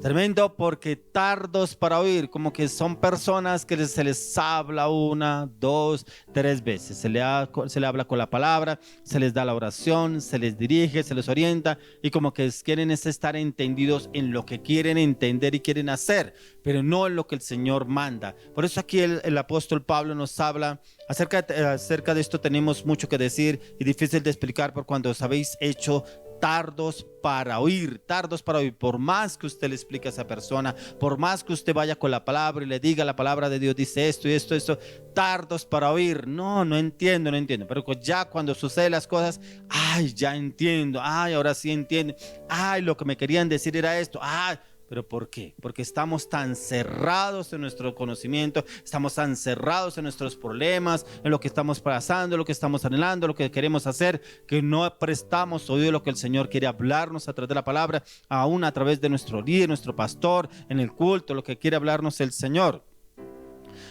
C: Tremendo, porque tardos para oír, como que son personas que se les habla 1, 2, 3 veces. Se le habla con la palabra, se les da la oración, se les dirige, se les orienta, y como que quieren estar entendidos en lo que quieren entender y quieren hacer, pero no en lo que el Señor manda. Por eso aquí el apóstol Pablo nos habla acerca de esto. Tenemos mucho que decir y difícil de explicar, por cuando os habéis hecho tardos para oír, tardos para oír. Por más que usted le explique a esa persona, por más que usted vaya con la palabra y le diga: la palabra de Dios dice esto y esto, tardos para oír. No entiendo. Pero ya cuando suceden las cosas, ya entiendo, ahora sí entiendo, lo que me querían decir era esto, ¿Pero por qué? Porque estamos tan cerrados en nuestro conocimiento, estamos tan cerrados en nuestros problemas, en lo que estamos pasando, lo que estamos anhelando, lo que queremos hacer, que no prestamos oído a lo que el Señor quiere hablarnos a través de la palabra, aún a través de nuestro líder, nuestro pastor, en el culto, lo que quiere hablarnos el Señor.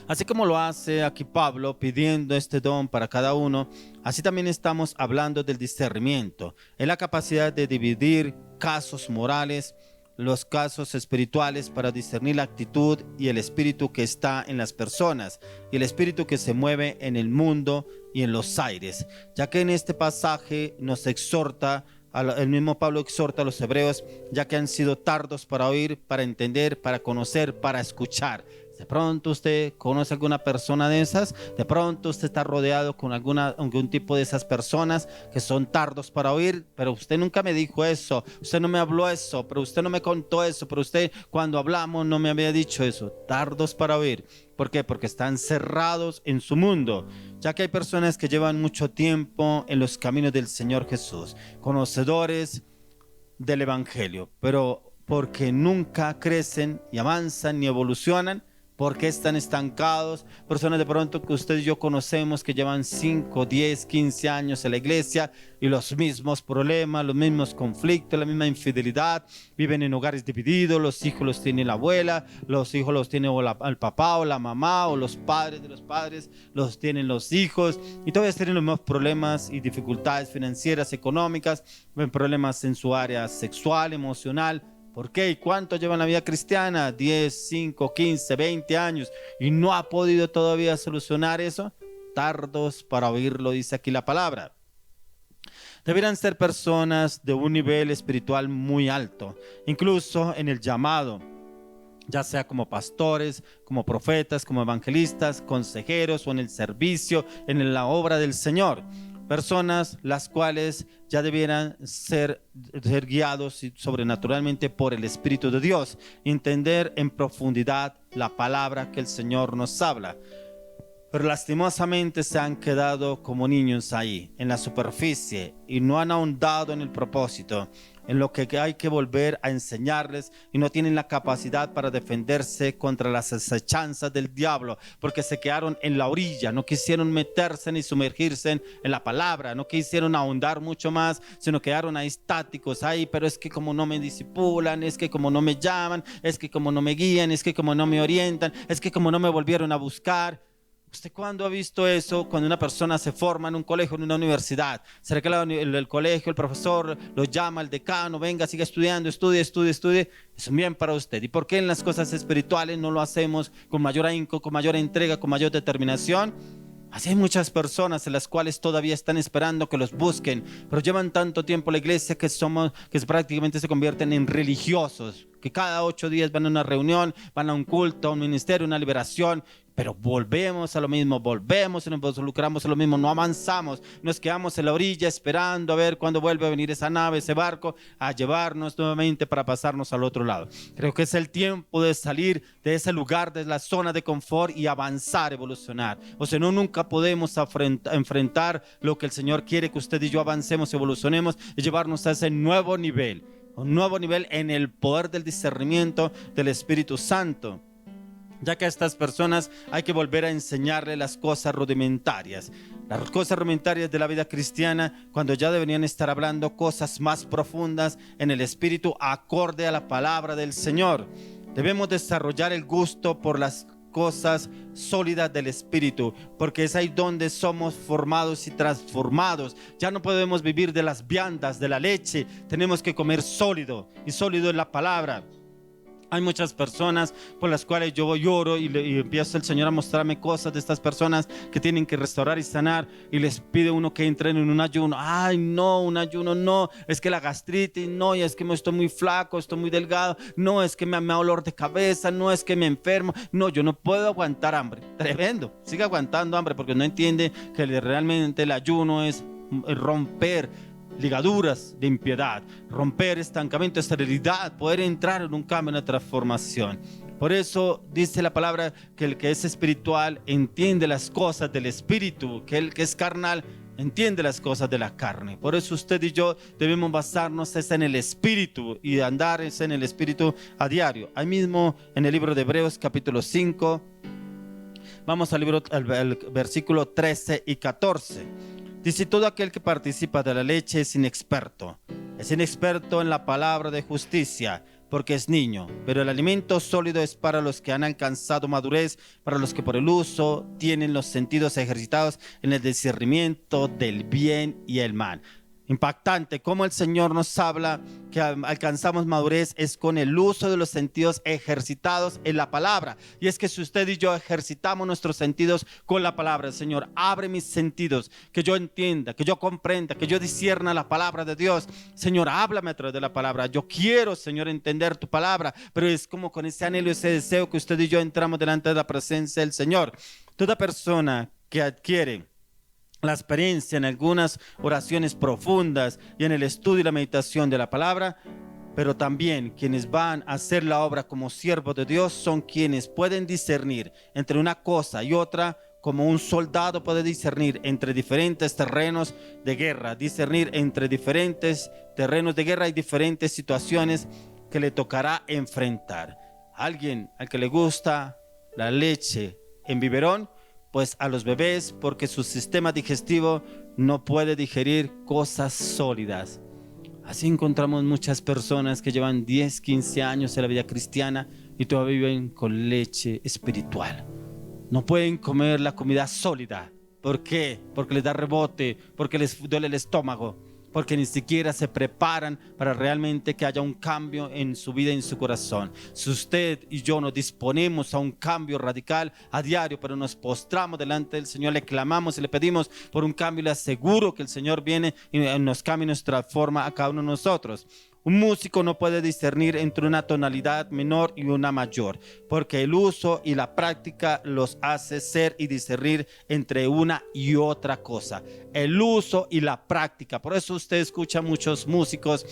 C: Así como lo hace aquí Pablo pidiendo este don para cada uno, así también estamos hablando del discernimiento, es la capacidad de dividir casos morales, los casos espirituales para discernir la actitud y el espíritu que está en las personas y el espíritu que se mueve en el mundo y en los aires, ya que en este pasaje nos exhorta, el mismo Pablo exhorta a los hebreos, ya que han sido tardos para oír, para entender, para conocer, para escuchar. De pronto usted conoce a alguna persona de esas, de pronto usted está rodeado con algún tipo de esas personas que son tardos para oír, pero usted nunca me dijo eso, usted no me habló eso, pero usted no me contó eso, pero usted cuando hablamos no me había dicho eso. Tardos para oír. ¿Por qué? Porque están cerrados en su mundo, ya que hay personas que llevan mucho tiempo en los caminos del Señor Jesús, conocedores del Evangelio, pero porque nunca crecen y avanzan ni evolucionan, porque están estancados. Personas de pronto que usted y yo conocemos que llevan 5, 10, 15 años en la iglesia y los mismos problemas, los mismos conflictos, la misma infidelidad, viven en hogares divididos, los hijos los tiene la abuela, los hijos los tiene el papá o la mamá, o los padres de los padres los tienen los hijos, y todavía tienen los mismos problemas y dificultades financieras, económicas, problemas en su área sexual, emocional. ¿Por qué? ¿Y cuánto llevan la vida cristiana? 10, 5, 15, 20 años y no ha podido todavía solucionar eso. Tardos para oírlo, dice aquí la palabra. Deberán ser personas de un nivel espiritual muy alto, incluso en el llamado, ya sea como pastores, como profetas, como evangelistas, consejeros o en el servicio, en la obra del Señor. Personas las cuales ya debieran ser guiados sobrenaturalmente por el Espíritu de Dios, entender en profundidad la palabra que el Señor nos habla. Pero lastimosamente se han quedado como niños ahí, en la superficie, y no han ahondado en el propósito, en lo que hay que volver a enseñarles, y no tienen la capacidad para defenderse contra las acechanzas del diablo, porque se quedaron en la orilla, no quisieron meterse ni sumergirse en la palabra, no quisieron ahondar mucho más, sino quedaron ahí estáticos, ahí, pero es que como no me disipulan, es que como no me llaman, es que como no me guían, es que como no me orientan, es que como no me volvieron a buscar. ¿Usted cuándo ha visto eso? Cuando una persona se forma en un colegio, en una universidad, será que el colegio, el profesor lo llama, el decano, venga, siga estudiando, estudie, es un bien para usted. ¿Y por qué en las cosas espirituales no lo hacemos con mayor ahínco, con mayor entrega, con mayor determinación? Así hay muchas personas en las cuales todavía están esperando que los busquen, pero llevan tanto tiempo en la iglesia que prácticamente se convierten en religiosos, que cada 8 días van a una reunión, van a un culto, a un ministerio, una liberación, pero volvemos a lo mismo, volvemos y nos involucramos a lo mismo, no avanzamos, nos quedamos en la orilla esperando a ver cuándo vuelve a venir esa nave, ese barco, a llevarnos nuevamente para pasarnos al otro lado. Creo que es el tiempo de salir de ese lugar, de la zona de confort y avanzar, evolucionar. O sea, no, nunca podemos enfrentar lo que el Señor quiere que usted y yo avancemos, evolucionemos y llevarnos a ese nuevo nivel, un nuevo nivel en el poder del discernimiento del Espíritu Santo. Ya que a estas personas hay que volver a enseñarle las cosas rudimentarias de la vida cristiana, cuando ya deberían estar hablando cosas más profundas en el espíritu, acorde a la palabra del Señor. Debemos desarrollar el gusto por las cosas sólidas del espíritu, porque es ahí donde somos formados y transformados. Ya no podemos vivir de las viandas, de la leche, tenemos que comer sólido, y sólido es la palabra. Hay muchas personas por las cuales yo lloro y empieza el Señor a mostrarme cosas de estas personas que tienen que restaurar y sanar, y les pide uno que entren en un ayuno. Ay, no, un ayuno no, es que la gastritis, no, y es que estoy muy flaco, estoy muy delgado, no, es que me da dolor de cabeza, no, es que me enfermo, no, yo no puedo aguantar hambre. Tremendo, sigue aguantando hambre porque no entiende que realmente el ayuno es romper ligaduras de impiedad, romper estancamiento, esterilidad, poder entrar en un cambio, en una transformación. Por eso dice la palabra que el que es espiritual entiende las cosas del espíritu, que el que es carnal entiende las cosas de la carne. Por eso usted y yo debemos basarnos en el espíritu y andar en el espíritu a diario. Ahí mismo en el libro de Hebreos capítulo 5, vamos al versículo 13 y 14. Dice: todo aquel que participa de la leche es inexperto en la palabra de justicia, porque es niño, pero el alimento sólido es para los que han alcanzado madurez, para los que por el uso tienen los sentidos ejercitados en el discernimiento del bien y el mal. Impactante cómo el Señor nos habla que alcanzamos madurez es con el uso de los sentidos ejercitados en la palabra. Y es que si usted y yo ejercitamos nuestros sentidos con la palabra, el Señor abre mis sentidos, que yo entienda, que yo comprenda, que yo discierna la palabra de Dios. Señor, háblame a través de la palabra. Yo quiero, Señor, entender tu palabra, pero es como con ese anhelo, ese deseo que usted y yo entramos delante de la presencia del Señor. Toda persona que adquiere la experiencia en algunas oraciones profundas y en el estudio y la meditación de la palabra, pero también quienes van a hacer la obra como siervos de Dios son quienes pueden discernir entre una cosa y otra, como un soldado puede discernir entre diferentes terrenos de guerra, discernir entre diferentes terrenos de guerra y diferentes situaciones que le tocará enfrentar. Alguien al que le gusta la leche en biberón, pues a los bebés, porque su sistema digestivo no puede digerir cosas sólidas. Así encontramos muchas personas que llevan 10, 15 años en la vida cristiana y todavía viven con leche espiritual. No pueden comer la comida sólida. ¿Por qué? Porque les da rebote, porque les duele el estómago, porque ni siquiera se preparan para realmente que haya un cambio en su vida y en su corazón. Si usted y yo nos disponemos a un cambio radical a diario, pero nos postramos delante del Señor, le clamamos y le pedimos por un cambio, le aseguro que el Señor viene y nos cambia nuestra forma a cada uno de nosotros. Un músico no puede discernir entre una tonalidad menor y una mayor, porque el uso y la práctica los hace ser y discernir entre una y otra cosa. El uso y la práctica. Por eso usted escucha muchos músicos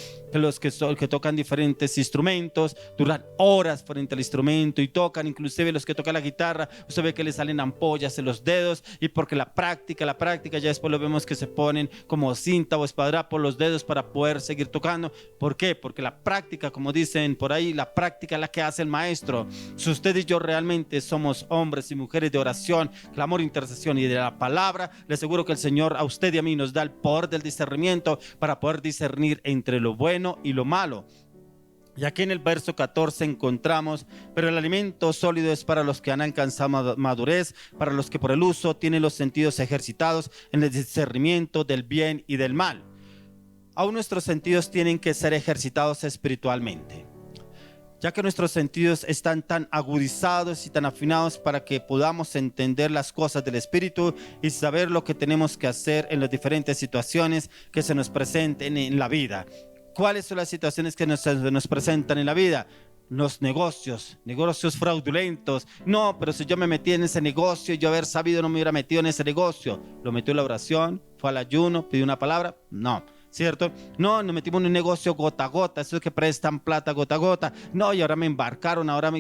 C: que tocan diferentes instrumentos, duran horas frente al instrumento y tocan, inclusive los que tocan la guitarra, usted ve que le salen ampollas en los dedos, y porque la práctica, ya después lo vemos que se ponen como cinta o espadadrapo por los dedos para poder seguir tocando. ¿Por qué? Porque la práctica, como dicen por ahí, la práctica es la que hace el maestro. Si usted y yo realmente somos hombres y mujeres de oración, clamor, intercesión y de la palabra, le aseguro que el Señor a usted y a mí nos da el poder del discernimiento para poder discernir entre lo bueno y lo malo. Y aquí en el verso 14 encontramos: pero el alimento sólido es para los que han alcanzado madurez, para los que por el uso tienen los sentidos ejercitados en el discernimiento del bien y del mal. Aún nuestros sentidos tienen que ser ejercitados espiritualmente, ya que nuestros sentidos están tan agudizados y tan afinados para que podamos entender las cosas del Espíritu y saber lo que tenemos que hacer en las diferentes situaciones que se nos presenten en la vida. ¿Cuáles son las situaciones que nos presentan en la vida? Los negocios fraudulentos. No, pero si yo me metí en ese negocio, yo haber sabido no me hubiera metido en ese negocio. Lo metió en la oración, fue al ayuno, pidió una palabra. No, ¿cierto? No, nos metimos en un negocio gota a gota, eso es que prestan plata gota a gota. No, y ahora me embarcaron, ahora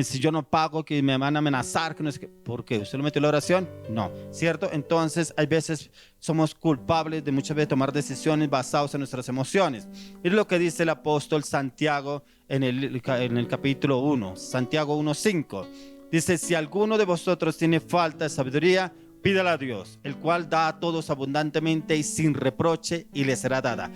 C: si yo no pago, que me van a amenazar, que no es que, ¿por qué? ¿Usted lo metió en la oración? No, ¿cierto? Entonces, hay veces somos culpables de muchas veces tomar decisiones basadas en nuestras emociones. Es lo que dice el apóstol Santiago en el capítulo 1, Santiago 1:5. Dice: si alguno de vosotros tiene falta de sabiduría, pídala a Dios, el cual da a todos abundantemente y sin reproche, y le será dada.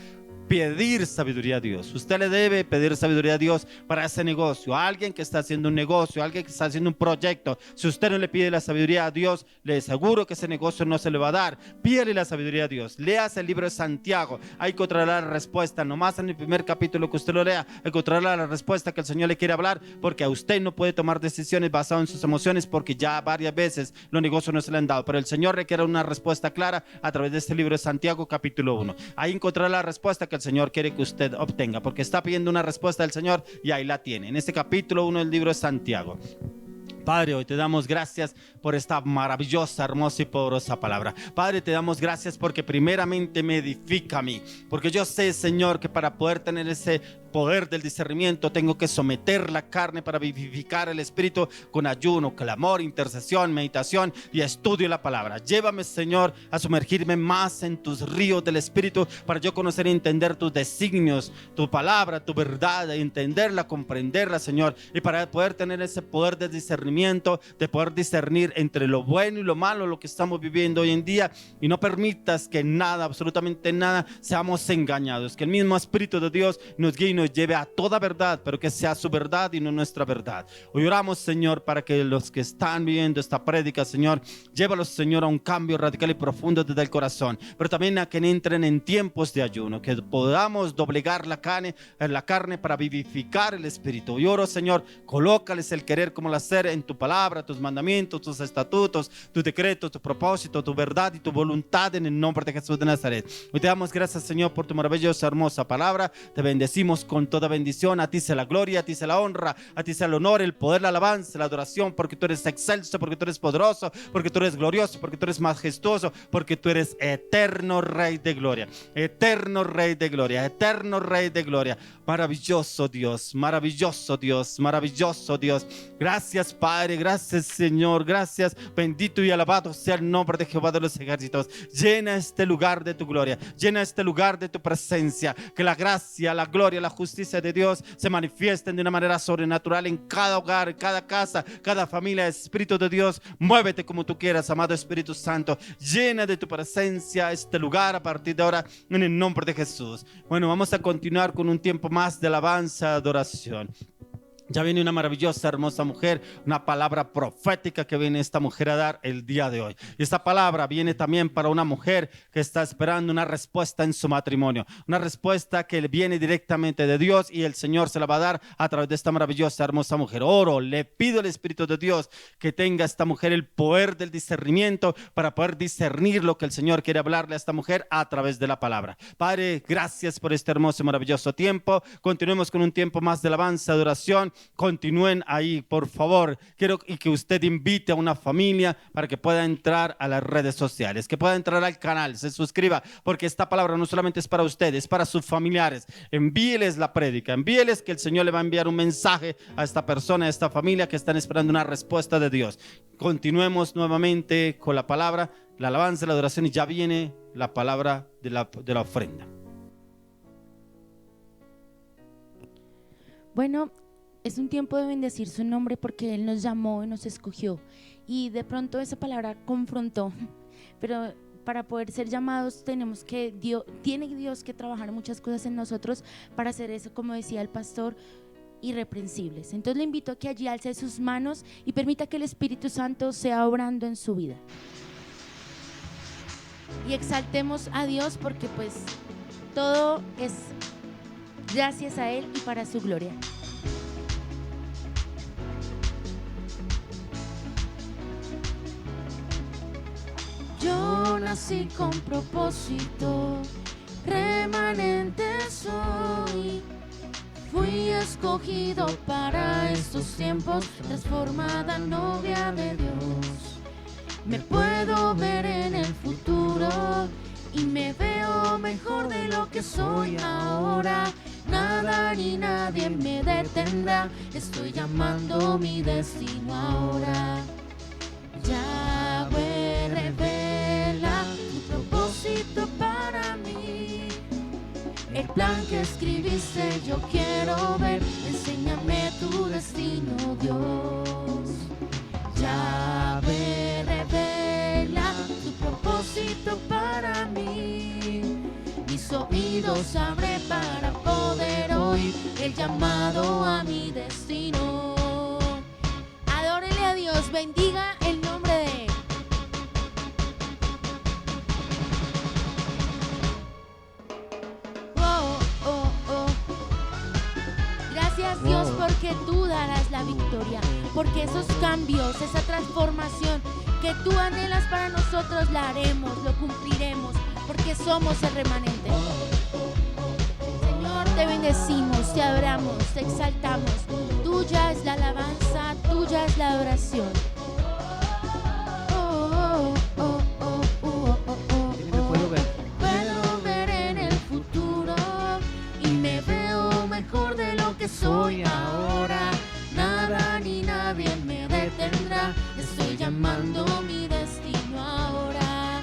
C: Pedir sabiduría a Dios. Usted le debe pedir sabiduría a Dios para ese negocio. A alguien que está haciendo un negocio, a alguien que está haciendo un proyecto, si usted no le pide la sabiduría a Dios, le aseguro que ese negocio no se le va a dar. Pídele la sabiduría a Dios. Léase el libro de Santiago, ahí encontrará la respuesta. Nomás en el primer capítulo que usted lo lea, encontrará la respuesta que el Señor le quiere hablar, porque a usted no puede tomar decisiones basadas en sus emociones, porque ya varias veces los negocios no se le han dado, pero el Señor requiere una respuesta clara a través de este libro de Santiago capítulo 1. Ahí encontrará la respuesta que el Señor quiere que usted obtenga, porque está pidiendo una respuesta del Señor y ahí la tiene, en este capítulo 1 del libro de Santiago. Padre, hoy te damos gracias por esta maravillosa, hermosa y poderosa palabra. Padre, te damos gracias porque primeramente me edifica a mí, porque yo sé, Señor, que para poder tener ese poder del discernimiento tengo que someter la carne para vivificar el espíritu con ayuno, clamor, intercesión, meditación y estudio de la palabra. Llévame, Señor, a sumergirme más en tus ríos del espíritu para yo conocer y entender tus designios, tu palabra, tu verdad, entenderla, comprenderla, Señor, y para poder tener ese poder de discernimiento, de poder discernir entre lo bueno y lo malo, lo que estamos viviendo hoy en día, y no permitas que nada, absolutamente nada, seamos engañados, que el mismo Espíritu de Dios nos guíe y nos lleve a toda verdad, pero que sea su verdad y no nuestra verdad. Hoy oramos, Señor, para que los que están viendo esta prédica, Señor, llévalos, Señor, a un cambio radical y profundo desde el corazón, pero también a que entren en tiempos de ayuno, que podamos doblegar la carne para vivificar el espíritu. Y oro, Señor, colócales el querer como el hacer en tu palabra, tus mandamientos, tus estatutos, tus decretos, tu propósito, tu verdad y tu voluntad, en el nombre de Jesús de Nazaret. Hoy te damos gracias, Señor, por tu maravillosa, hermosa palabra. Te bendecimos con toda bendición. A ti sea la gloria, a ti sea la honra, a ti sea el honor, el poder, la alabanza, la adoración, porque tú eres excelso, porque tú eres poderoso, porque tú eres glorioso, porque tú eres majestuoso, porque tú eres eterno Rey de gloria, eterno Rey de gloria, eterno Rey de gloria. Maravilloso Dios, maravilloso Dios, maravilloso Dios. Gracias, Padre, gracias, Señor, gracias. Bendito y alabado sea el nombre de Jehová de los ejércitos. Llena este lugar de tu gloria, llena este lugar de tu presencia. Que la gracia, la gloria, la justicia de Dios se manifiesten de una manera sobrenatural en cada hogar, en cada casa, cada familia. Espíritu de Dios, muévete como tú quieras, amado Espíritu Santo. Llena de tu presencia este lugar a partir de ahora, en el nombre de Jesús. Bueno, vamos a continuar con un tiempo más de alabanza, adoración. Ya viene una maravillosa, hermosa mujer, una palabra profética que viene esta mujer a dar el día de hoy. Y esta palabra viene también para una mujer que está esperando una respuesta en su matrimonio, una respuesta que viene directamente de Dios, y el Señor se la va a dar a través de esta maravillosa, hermosa mujer. Oro, le pido al Espíritu de Dios que tenga esta mujer el poder del discernimiento para poder discernir lo que el Señor quiere hablarle a esta mujer a través de la palabra. Padre, gracias por este hermoso y maravilloso tiempo. Continuemos con un tiempo más de alabanza, adoración. Continúen ahí, por favor. Quiero que usted invite a una familia para que pueda entrar a las redes sociales, que pueda entrar al canal, se suscriba, porque esta palabra no solamente es para ustedes, es para sus familiares. Envíeles la prédica, envíeles que el Señor le va a enviar un mensaje a esta persona, a esta familia que están esperando una respuesta de Dios. Continuemos nuevamente con la palabra, la alabanza, la adoración, y ya viene la palabra de la ofrenda.
B: Bueno, es un tiempo de bendecir su nombre porque Él nos llamó y nos escogió. Y de pronto esa palabra confrontó, pero para poder ser llamados tiene Dios que trabajar muchas cosas en nosotros para hacer eso, como decía el pastor, irreprensibles. Entonces le invito a que allí alce sus manos y permita que el Espíritu Santo sea obrando en su vida. Y exaltemos a Dios porque pues todo es gracias a Él y para su gloria. Yo nací con propósito, remanente soy. Fui escogido para estos tiempos, transformada novia de Dios. Me puedo ver en el futuro y me veo mejor de lo que soy ahora. Nada ni nadie me detendrá, estoy llamando mi destino ahora. Yahweh revela tu propósito para mí. El plan que escribiste yo quiero ver, enséñame tu destino, Dios. Yahweh revela tu propósito para mí. Mis oídos abre para poder oír el llamado a mi destino. Adórele a Dios, bendiga el nombre de Él. Oh, oh, oh. Gracias Dios porque tú darás la victoria, porque esos cambios, esa transformación que tú anhelas para nosotros la haremos, lo cumpliremos, porque somos el remanente. Señor, te bendecimos, te adoramos, te exaltamos. Tuya es la alabanza, tuya es la adoración. Puedo ver en el futuro y me veo mejor de lo que soy ahora. Nada ni nadie me detendrá, estoy llamando mi destino ahora.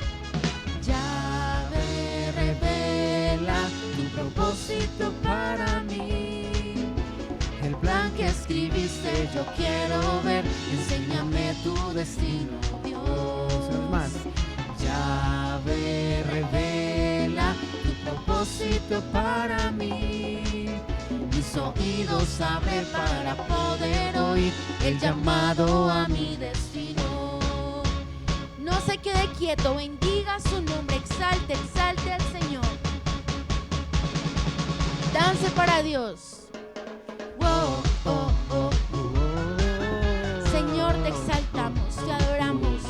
B: Yahweh revela tu propósito para mí. El plan que escribiste yo quiero ver, enséñame tu destino, Dios. Yahweh revela tu propósito para mí. oídos abre para poder oír el llamado a mi destino. No se quede quieto, bendiga su nombre, exalte, exalte al Señor. Dance para Dios. Wow, oh, oh. Señor, te exaltamos, te adoramos,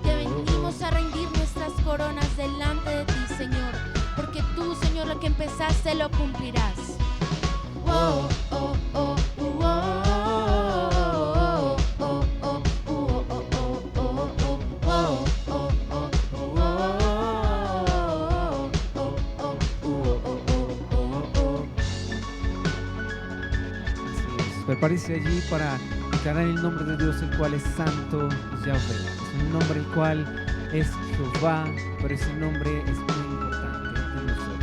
B: te venimos a rendir nuestras coronas delante de ti, Señor, porque tú, Señor, lo que empezaste lo cumplirás. Wow, oh, oh,
A: Prepárese allí para declarar el nombre de Dios, el cual es santo, Yahvé. Es un nombre el cual es Jehová, pero ese nombre es muy importante en nosotros.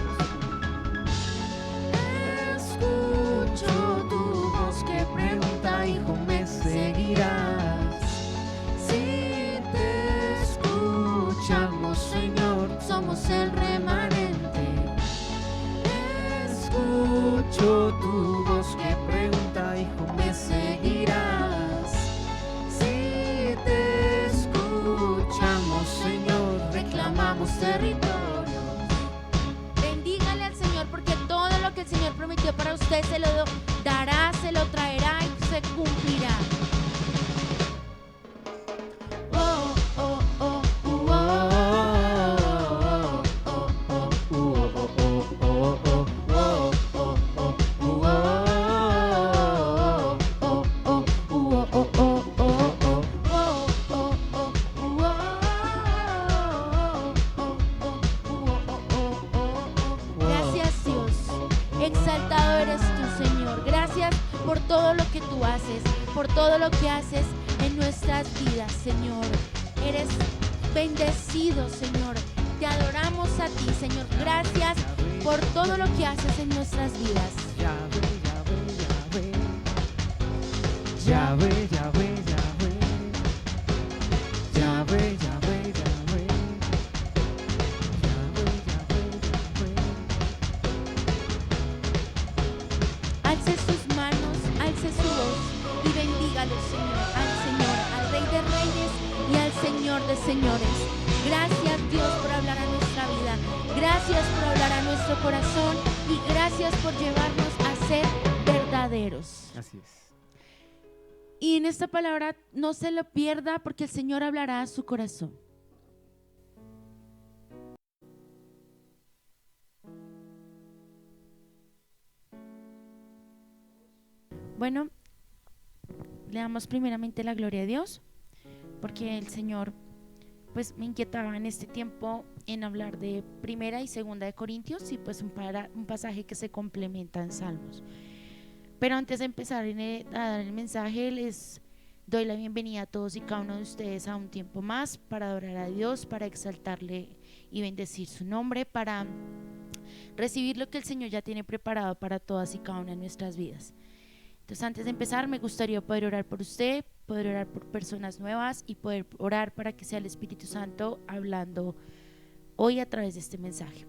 B: escucho tu voz que pregunta, hijo, ¿me seguirás? Si te escuchamos, Señor, somos el remanente. Escucho tu voz que pregunta, hijo, ¿me seguirás? Si te escuchamos, Señor, reclamamos territorios. Bendígale al Señor, porque todo lo que el Señor prometió para usted se lo dará, se lo traerá y se cumplirá. Oh, oh, oh, oh, gracias, Dios. Exaltado eres tú, Señor. Gracias por todo lo que tú haces, por todo lo que haces en nuestras vidas, Señor. Eres bendecido, Señor. Te adoramos a ti, Señor. Gracias por todo lo que haces en nuestras vidas.
A: Yahvé, Yahvé, Yahvé, Yahvé, Yahvé, Yahvé, Yahvé, Yahvé, Yahvé, Yahvé, Yahvé.
B: Alce sus manos, alce su voz y bendígalo, Señor, al Rey de Reyes y al Señor de Señores. Gracias, Dios, por hablar a nuestra vida. Gracias por hablar a nuestro corazón y gracias por llevarnos a ser verdaderos.
A: Así es.
B: Y en esta palabra no se lo pierda, porque el Señor hablará a su corazón. Bueno, le damos primeramente la gloria a Dios, porque el Señor pues me inquietaba en este tiempo en hablar de Primera y Segunda de Corintios, y pues un pasaje que se complementa en Salmos. Pero antes de empezar a dar el mensaje, les doy la bienvenida a todos y cada uno de ustedes a un tiempo más para adorar a Dios, para exaltarle y bendecir su nombre, para recibir lo que el Señor ya tiene preparado para todas y cada una de nuestras vidas. Entonces, antes de empezar, me gustaría poder orar por usted, poder orar por personas nuevas y poder orar para que sea el Espíritu Santo hablando hoy a través de este mensaje.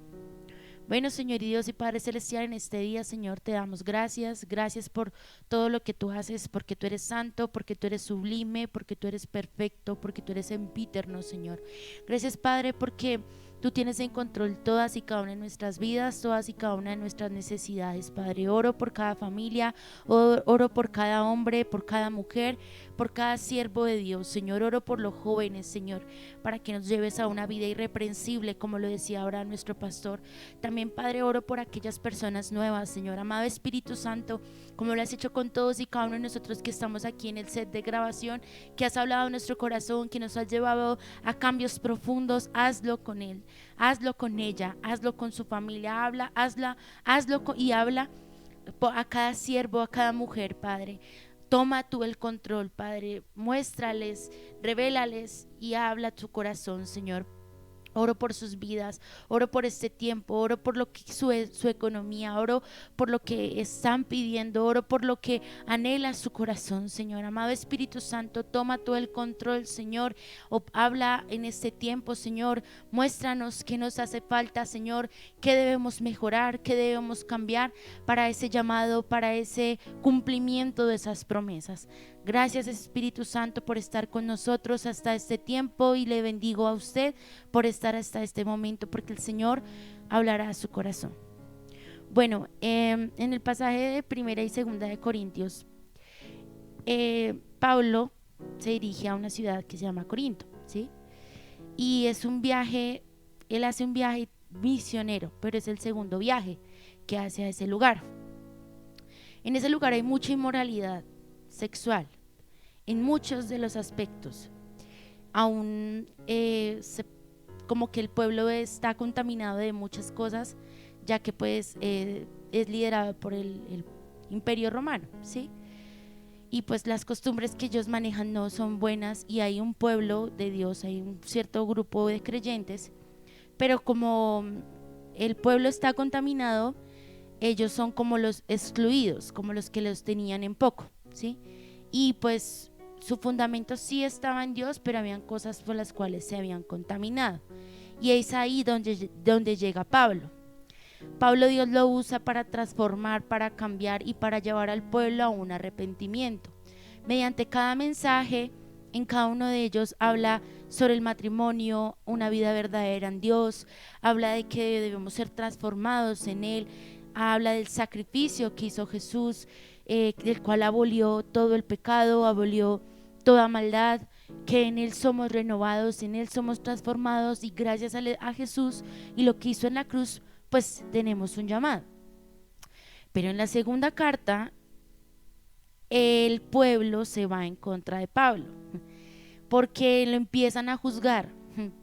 B: Bueno, Señor y Dios y Padre Celestial, en este día, Señor, te damos gracias. Gracias por todo lo que tú haces, porque tú eres santo, porque tú eres sublime, porque tú eres perfecto, porque tú eres sempiterno, Señor. Gracias, Padre, porque tú tienes en control todas y cada una de nuestras vidas, todas y cada una de nuestras necesidades, Padre. Oro por cada familia, oro por cada hombre, por cada mujer, por cada siervo de Dios, Señor. Oro por los jóvenes, Señor, para que nos lleves a una vida irreprensible, como lo decía ahora nuestro pastor. También, Padre, oro por aquellas personas nuevas, Señor. Amado Espíritu Santo, como lo has hecho con todos y cada uno de nosotros que estamos aquí en el set de grabación, que has hablado en nuestro corazón, que nos has llevado a cambios profundos, hazlo con él, hazlo con ella, hazlo con su familia, hazlo y habla a cada siervo, a cada mujer, Padre. Toma tú el control, Padre, muéstrales, revélales y habla a tu corazón, Señor. Oro por sus vidas, oro por este tiempo, oro por lo que su economía, oro por lo que están pidiendo, oro por lo que anhela su corazón, Señor. Amado Espíritu Santo, toma todo el control, Señor. Habla en este tiempo, Señor. Muéstranos qué nos hace falta, Señor, qué debemos mejorar, qué debemos cambiar para ese llamado, para ese cumplimiento de esas promesas. Gracias, Espíritu Santo, por estar con nosotros hasta este tiempo, y le bendigo a usted por estar hasta este momento, porque el Señor hablará a su corazón. Bueno, en el pasaje de 1 y 2 de Corintios, Pablo se dirige a una ciudad que se llama Corinto, ¿sí? Y es un viaje, él hace un viaje misionero, pero es el segundo viaje que hace a ese lugar. En ese lugar hay mucha inmoralidad sexual en muchos de los aspectos. Aún como que el pueblo está contaminado de muchas cosas, ya que pues es liderado por el Imperio Romano, ¿sí? Y pues las costumbres que ellos manejan no son buenas, y hay un pueblo de Dios, hay un cierto grupo de creyentes, pero como el pueblo está contaminado, ellos son como los excluidos, como los que los tenían en poco, ¿sí? Y pues su fundamento sí estaba en Dios, pero habían cosas por las cuales se habían contaminado. Y es ahí donde llega Pablo. Pablo, Dios lo usa para transformar, para cambiar y para llevar al pueblo a un arrepentimiento. Mediante cada mensaje, en cada uno de ellos habla sobre el matrimonio, una vida verdadera en Dios, habla de que debemos ser transformados en Él, habla del sacrificio que hizo Jesús, del cual abolió todo el pecado, abolió toda maldad, que en Él somos renovados, en Él somos transformados, y gracias a Jesús y lo que hizo en la cruz, pues tenemos un llamado. Pero en la segunda carta, el pueblo se va en contra de Pablo, porque lo empiezan a juzgar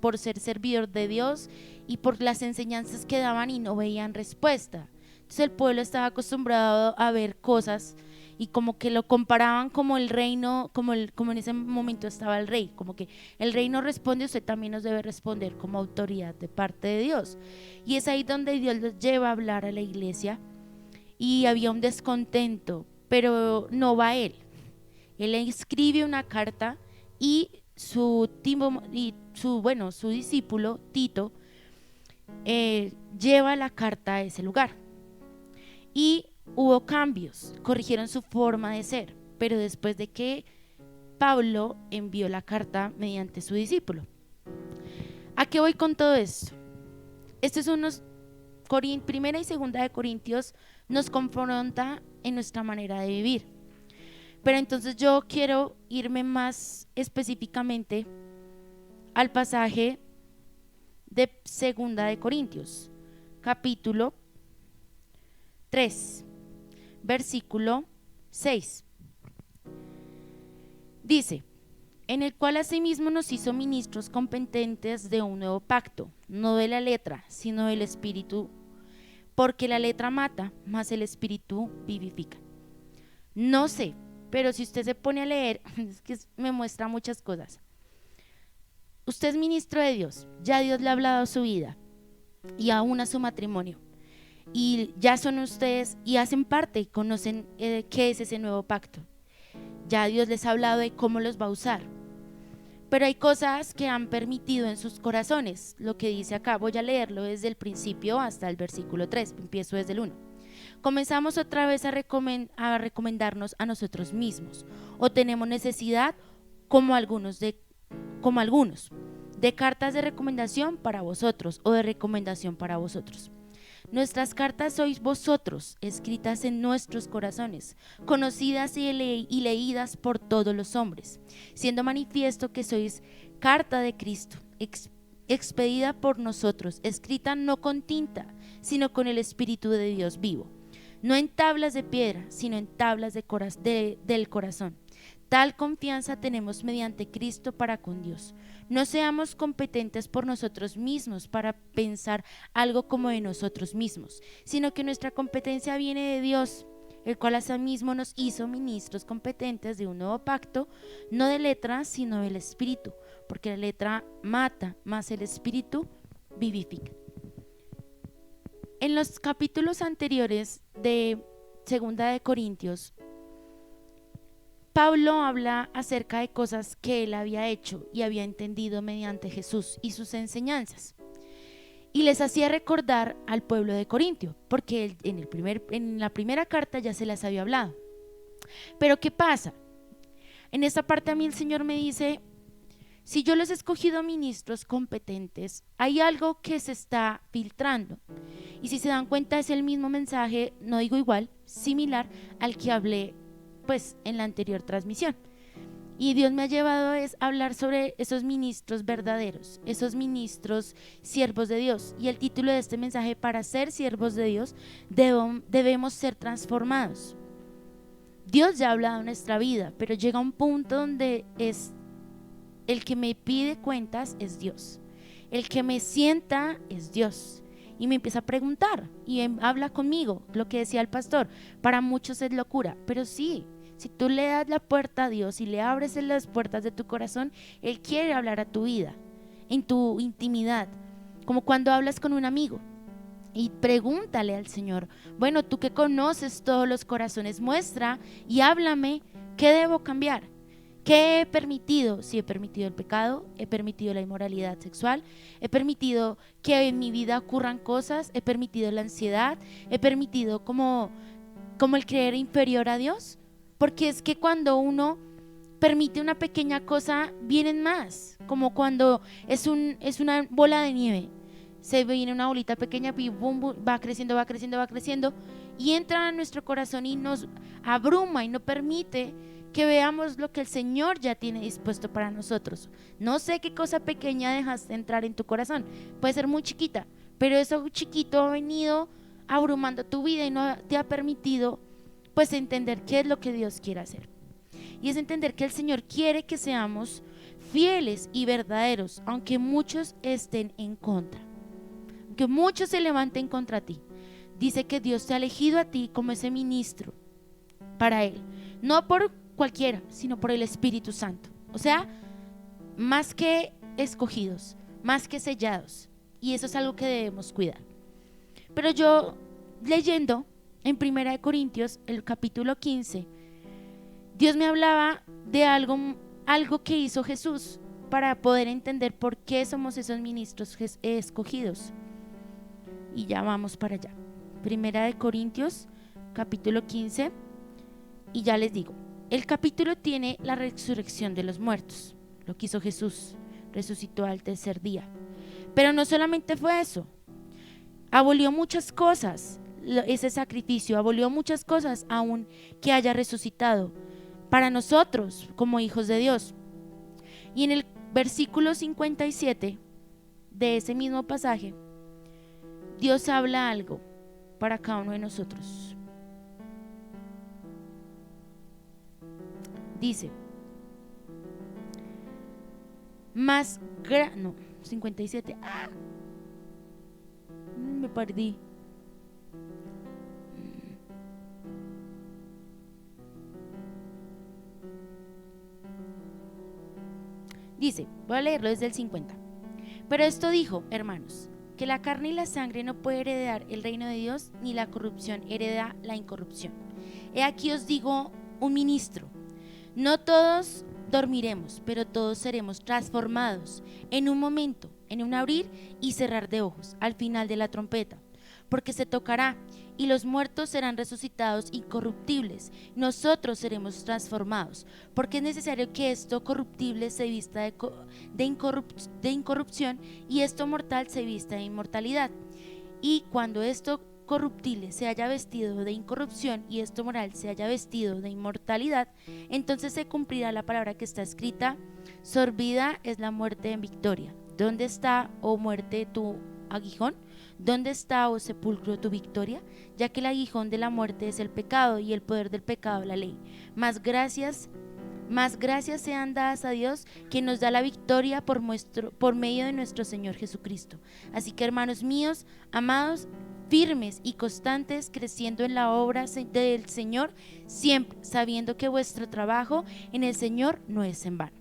B: por ser servidor de Dios y por las enseñanzas que daban y no veían respuesta. Entonces el pueblo estaba acostumbrado a ver cosas y como que lo comparaban como el reino, como en ese momento estaba el rey, como que el rey no responde, usted también nos debe responder como autoridad de parte de Dios. Y es ahí donde Dios los lleva a hablar a la iglesia, y había un descontento, pero no va él. Él escribe una carta, y su discípulo Tito lleva la carta a ese lugar. Y hubo cambios, corrigieron su forma de ser, pero después de que Pablo envió la carta mediante su discípulo. ¿A qué voy con todo esto? Estos son Primera y Segunda de Corintios nos confronta en nuestra manera de vivir. Pero entonces yo quiero irme más específicamente al pasaje de Segunda de Corintios, capítulo 3, versículo 6. Dice: en el cual asimismo nos hizo ministros competentes de un nuevo pacto, no de la letra, sino del espíritu, porque la letra mata, mas el espíritu vivifica. No sé, pero si usted se pone a leer, es que me muestra muchas cosas. Usted es ministro de Dios, ya Dios le ha hablado a su vida y aún a su matrimonio, y ya son ustedes y hacen parte y conocen qué es ese nuevo pacto. Ya Dios les ha hablado de cómo los va a usar, pero hay cosas que han permitido en sus corazones. Lo que dice acá, voy a leerlo desde el principio hasta el versículo 3, empiezo desde el 1. Comenzamos otra vez a recomendarnos a nosotros mismos, o tenemos necesidad, como algunos, de cartas de recomendación para vosotros, o de recomendación para vosotros. Nuestras cartas sois vosotros, escritas en nuestros corazones, conocidas y leídas por todos los hombres, siendo manifiesto que sois carta de Cristo, expedida por nosotros, escrita no con tinta, sino con el Espíritu de Dios vivo, no en tablas de piedra, sino en tablas del corazón. Tal confianza tenemos mediante Cristo para con Dios. No seamos competentes por nosotros mismos para pensar algo como de nosotros mismos, sino que nuestra competencia viene de Dios, el cual asimismo nos hizo ministros competentes de un nuevo pacto, no de letra, sino del Espíritu, porque la letra mata, mas el Espíritu vivifica. En los capítulos anteriores de Segunda de Corintios, Pablo habla acerca de cosas que él había hecho y había entendido mediante Jesús y sus enseñanzas. Y les hacía recordar al pueblo de Corintio, porque él en la primera carta ya se las había hablado. Pero ¿qué pasa? En esta parte a mí el Señor me dice, si yo les he escogido ministros competentes, hay algo que se está filtrando. Y si se dan cuenta es el mismo mensaje, no digo igual, similar al que hablé pues en la anterior transmisión. Y Dios me ha llevado a hablar sobre esos ministros verdaderos, esos ministros siervos de Dios. Y el título de este mensaje: para ser siervos de Dios debemos ser transformados. Dios ya ha hablado en nuestra vida, pero llega un punto donde es el que me pide cuentas es Dios, el que me sienta es Dios y me empieza a preguntar y habla conmigo. Lo que decía el pastor, para muchos es locura, pero sí, si tú le das la puerta a Dios y le abres las puertas de tu corazón, Él quiere hablar a tu vida, en tu intimidad, como cuando hablas con un amigo y pregúntale al Señor, bueno, tú que conoces todos los corazones, muestra y háblame, ¿qué debo cambiar? ¿Qué he permitido? Si he permitido el pecado, he permitido la inmoralidad sexual, he permitido que en mi vida ocurran cosas, he permitido la ansiedad, he permitido como el creer inferior a Dios. Porque es que cuando uno permite una pequeña cosa, vienen más, como cuando es una bola de nieve, se viene una bolita pequeña y boom, boom, va creciendo y entra a nuestro corazón y nos abruma y no permite que veamos lo que el Señor ya tiene dispuesto para nosotros. No sé qué cosa pequeña dejas de entrar en tu corazón, puede ser muy chiquita, pero eso chiquito ha venido abrumando tu vida y no te ha permitido pues entender qué es lo que Dios quiere hacer. Y es entender que el Señor quiere que seamos fieles y verdaderos, aunque muchos estén en contra, aunque muchos se levanten contra ti. Dice que Dios te ha elegido a ti como ese ministro para Él, no por cualquiera, sino por el Espíritu Santo. O sea, más que escogidos, más que sellados. Y eso es algo que debemos cuidar. Pero yo, leyendo en Primera de Corintios, el capítulo 15, Dios me hablaba de algo que hizo Jesús para poder entender por qué somos esos ministros escogidos. Y ya vamos para allá. Primera de Corintios, capítulo 15, y ya les digo, el capítulo tiene la resurrección de los muertos, lo que hizo Jesús, resucitó al tercer día. Pero no solamente fue eso, abolió muchas cosas. Ese sacrificio abolió muchas cosas, aún que haya resucitado para nosotros como hijos de Dios. Y en el versículo 57 de ese mismo pasaje, Dios habla algo para cada uno de nosotros. Dice, 57, me perdí. Dice, voy a leerlo desde el 50. Pero esto dijo, hermanos, que la carne y la sangre no puede heredar el reino de Dios, ni la corrupción hereda la incorrupción. He aquí os digo un ministro, no todos dormiremos, pero todos seremos transformados en un momento, en un abrir y cerrar de ojos, al final de la trompeta, porque se tocará y los muertos serán resucitados incorruptibles, nosotros seremos transformados, porque es necesario que esto corruptible se vista de incorrupción y esto mortal se vista de inmortalidad. Y cuando esto corruptible se haya vestido de incorrupción y esto moral se haya vestido de inmortalidad, entonces se cumplirá la palabra que está escrita: sorbida es la muerte en victoria. ¿Dónde está, oh muerte, tu aguijón? ¿Dónde está, oh sepulcro, tu victoria? Ya que el aguijón de la muerte es el pecado y el poder del pecado la ley. Más gracias sean dadas a Dios, que nos da la victoria por medio de nuestro Señor Jesucristo. Así que, hermanos míos, amados, firmes y constantes, creciendo en la obra del Señor, siempre sabiendo que vuestro trabajo en el Señor no es en vano.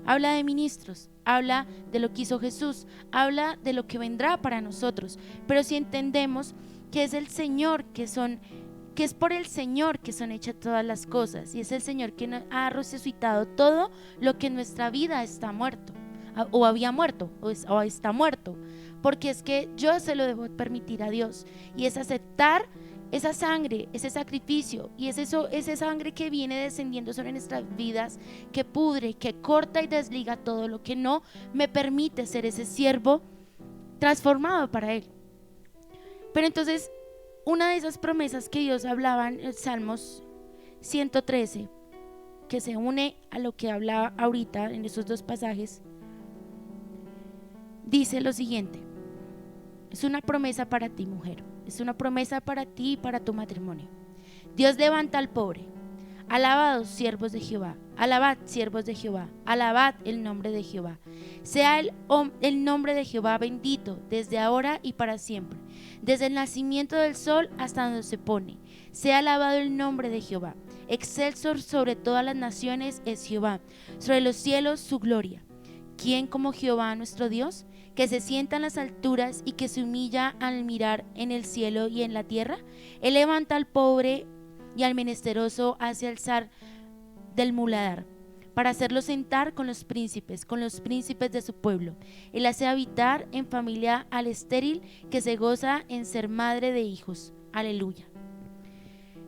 B: Habla de ministros, habla de lo que hizo Jesús, habla de lo que vendrá para nosotros, pero si entendemos que es el Señor, que es por el Señor que son hechas todas las cosas, y es el Señor que ha resucitado todo lo que en nuestra vida está muerto, o había muerto, o está muerto, porque es que yo se lo debo permitir a Dios, y es aceptar esa sangre, ese sacrificio, y es esa sangre que viene descendiendo sobre nuestras vidas, que pudre, que corta y desliga todo lo que no me permite ser ese siervo transformado para Él. Pero entonces, una de esas promesas que Dios hablaba en el Salmos 113, que se une a lo que hablaba ahorita en esos dos pasajes, dice lo siguiente: es una promesa para ti, mujer, es una promesa para ti y para tu matrimonio. Dios levanta al pobre. Alabad, siervos de Jehová, alabad, siervos de Jehová, alabad el nombre de Jehová. Sea el nombre de Jehová bendito desde ahora y para siempre, desde el nacimiento del sol hasta donde se pone. Sea alabado el nombre de Jehová. Excelso sobre todas las naciones es Jehová, sobre los cielos su gloria. ¿Quién como Jehová nuestro Dios, que se sienta en las alturas y que se humilla al mirar en el cielo y en la tierra? Él levanta al pobre y al menesteroso hace alzar del muladar, para hacerlo sentar con los príncipes de su pueblo. Él hace habitar en familia al estéril, que se goza en ser madre de hijos. Aleluya.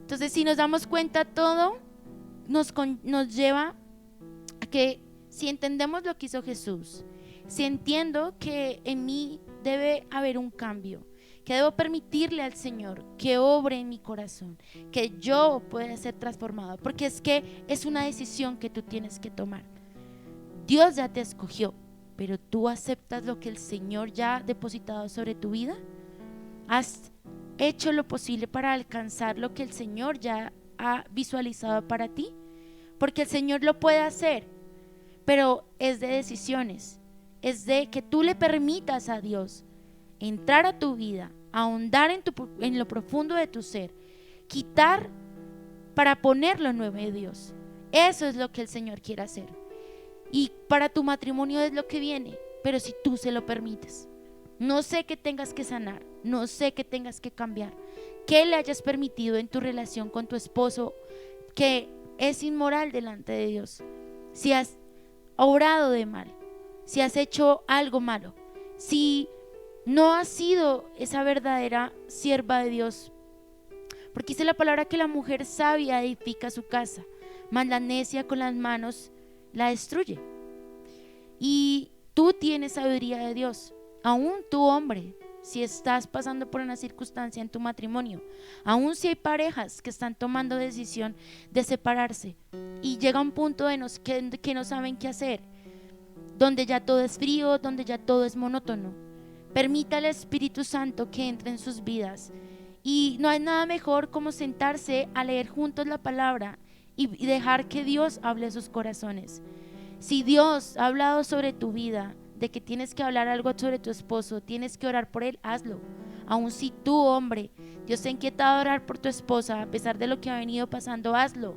B: Entonces, si nos damos cuenta, todo nos lleva a que, si entendemos lo que hizo Jesús, si entiendo que en mí debe haber un cambio, que debo permitirle al Señor que obre en mi corazón, que yo pueda ser transformado, porque es que es una decisión que tú tienes que tomar. Dios ya te escogió, pero tú aceptas lo que el Señor ya ha depositado sobre tu vida. ¿Has hecho lo posible para alcanzar lo que el Señor ya ha visualizado para ti? Porque el Señor lo puede hacer, pero es de decisiones, es de que tú le permitas a Dios entrar a tu vida, ahondar en lo profundo de tu ser, quitar para ponerlo nuevo de Dios. Eso es lo que el Señor quiere hacer. Y para tu matrimonio es lo que viene, pero si tú se lo permites. No sé qué tengas que sanar, no sé qué tengas que cambiar, que le hayas permitido en tu relación con tu esposo que es inmoral delante de Dios. Si has obrado de mal, si has hecho algo malo, si no has sido esa verdadera sierva de Dios, porque dice la palabra que la mujer sabia edifica su casa, mas la necia con las manos la destruye. Y tú tienes sabiduría de Dios, aún tú, hombre, si estás pasando por una circunstancia en tu matrimonio, aún si hay parejas que están tomando decisión de separarse y llega un punto que no saben qué hacer, donde ya todo es frío, donde ya todo es monótono. Permita al Espíritu Santo que entre en sus vidas, y no hay nada mejor como sentarse a leer juntos la palabra y dejar que Dios hable a sus corazones. Si Dios ha hablado sobre tu vida, de que tienes que hablar algo sobre tu esposo, tienes que orar por él, hazlo. Aun si tú, hombre, Dios te ha inquietado a orar por tu esposa, a pesar de lo que ha venido pasando, hazlo,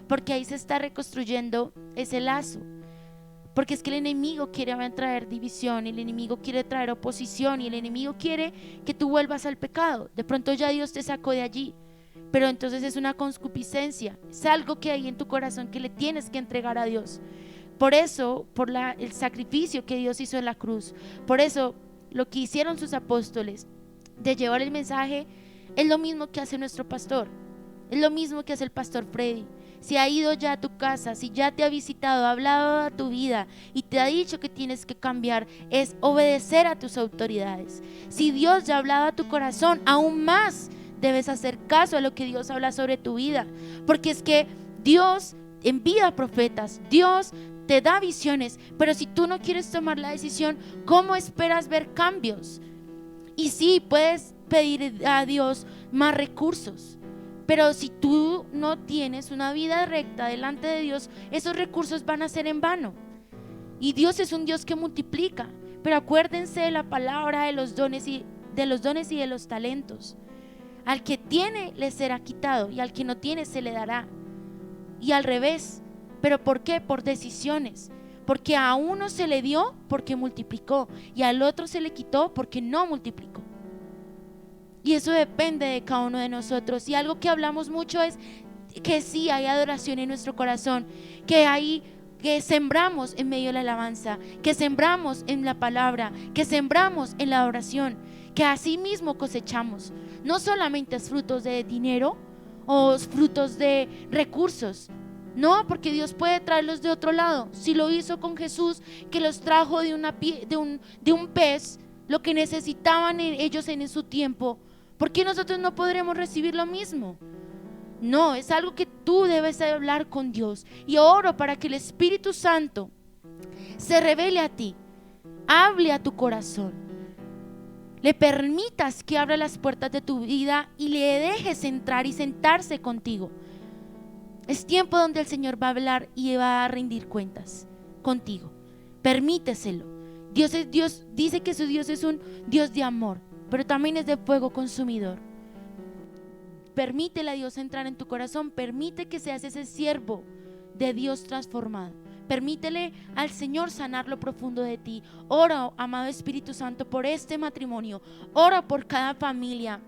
B: porque ahí se está reconstruyendo ese lazo. Porque es que el enemigo quiere traer división, el enemigo quiere traer oposición, y el enemigo quiere que tú vuelvas al pecado. De pronto ya Dios te sacó de allí, pero entonces es una concupiscencia, es algo que hay en tu corazón que le tienes que entregar a Dios. Por eso, el sacrificio que Dios hizo en la cruz, por eso lo que hicieron sus apóstoles de llevar el mensaje, es lo mismo que hace nuestro pastor, es lo mismo que hace el pastor Freddy. Si ha ido ya a tu casa, si ya te ha visitado, ha hablado a tu vida y te ha dicho que tienes que cambiar, es obedecer a tus autoridades. Si Dios ya ha hablado a tu corazón, aún más debes hacer caso a lo que Dios habla sobre tu vida, porque es que Dios envía profetas, Dios te da visiones, pero si tú no quieres tomar la decisión, ¿cómo esperas ver cambios? Y sí, puedes pedir a Dios más recursos, pero si tú no tienes una vida recta delante de Dios, esos recursos van a ser en vano. Y Dios es un Dios que multiplica, pero acuérdense de la palabra de los dones y de los dones y de los talentos. Al que tiene le será quitado y al que no tiene se le dará. Y al revés. ¿Pero por qué? Por decisiones. Porque a uno se le dio porque multiplicó y al otro se le quitó porque no multiplicó. Y eso depende de cada uno de nosotros. Y algo que hablamos mucho es que sí hay adoración en nuestro corazón, que sembramos en medio de la alabanza, que sembramos en la palabra, que sembramos en la oración, que así mismo cosechamos. No solamente es frutos de dinero o frutos de recursos. No, porque Dios puede traerlos de otro lado. Si lo hizo con Jesús, que los trajo de un pez, lo que necesitaban ellos en su tiempo, ¿por qué nosotros no podremos recibir lo mismo? No, es algo que tú debes hablar con Dios. Y oro para que el Espíritu Santo se revele a ti, hable a tu corazón, le permitas que abra las puertas de tu vida y le dejes entrar y sentarse contigo. Es tiempo donde el Señor va a hablar y va a rendir cuentas contigo. Permíteselo. Dios dice que su Dios es un Dios de amor, pero también es de fuego consumidor. Permítele a Dios entrar en tu corazón. Permite que seas ese siervo de Dios transformado. Permítele al Señor sanar lo profundo de ti. Oro, amado Espíritu Santo, por este matrimonio. Oro por cada familia.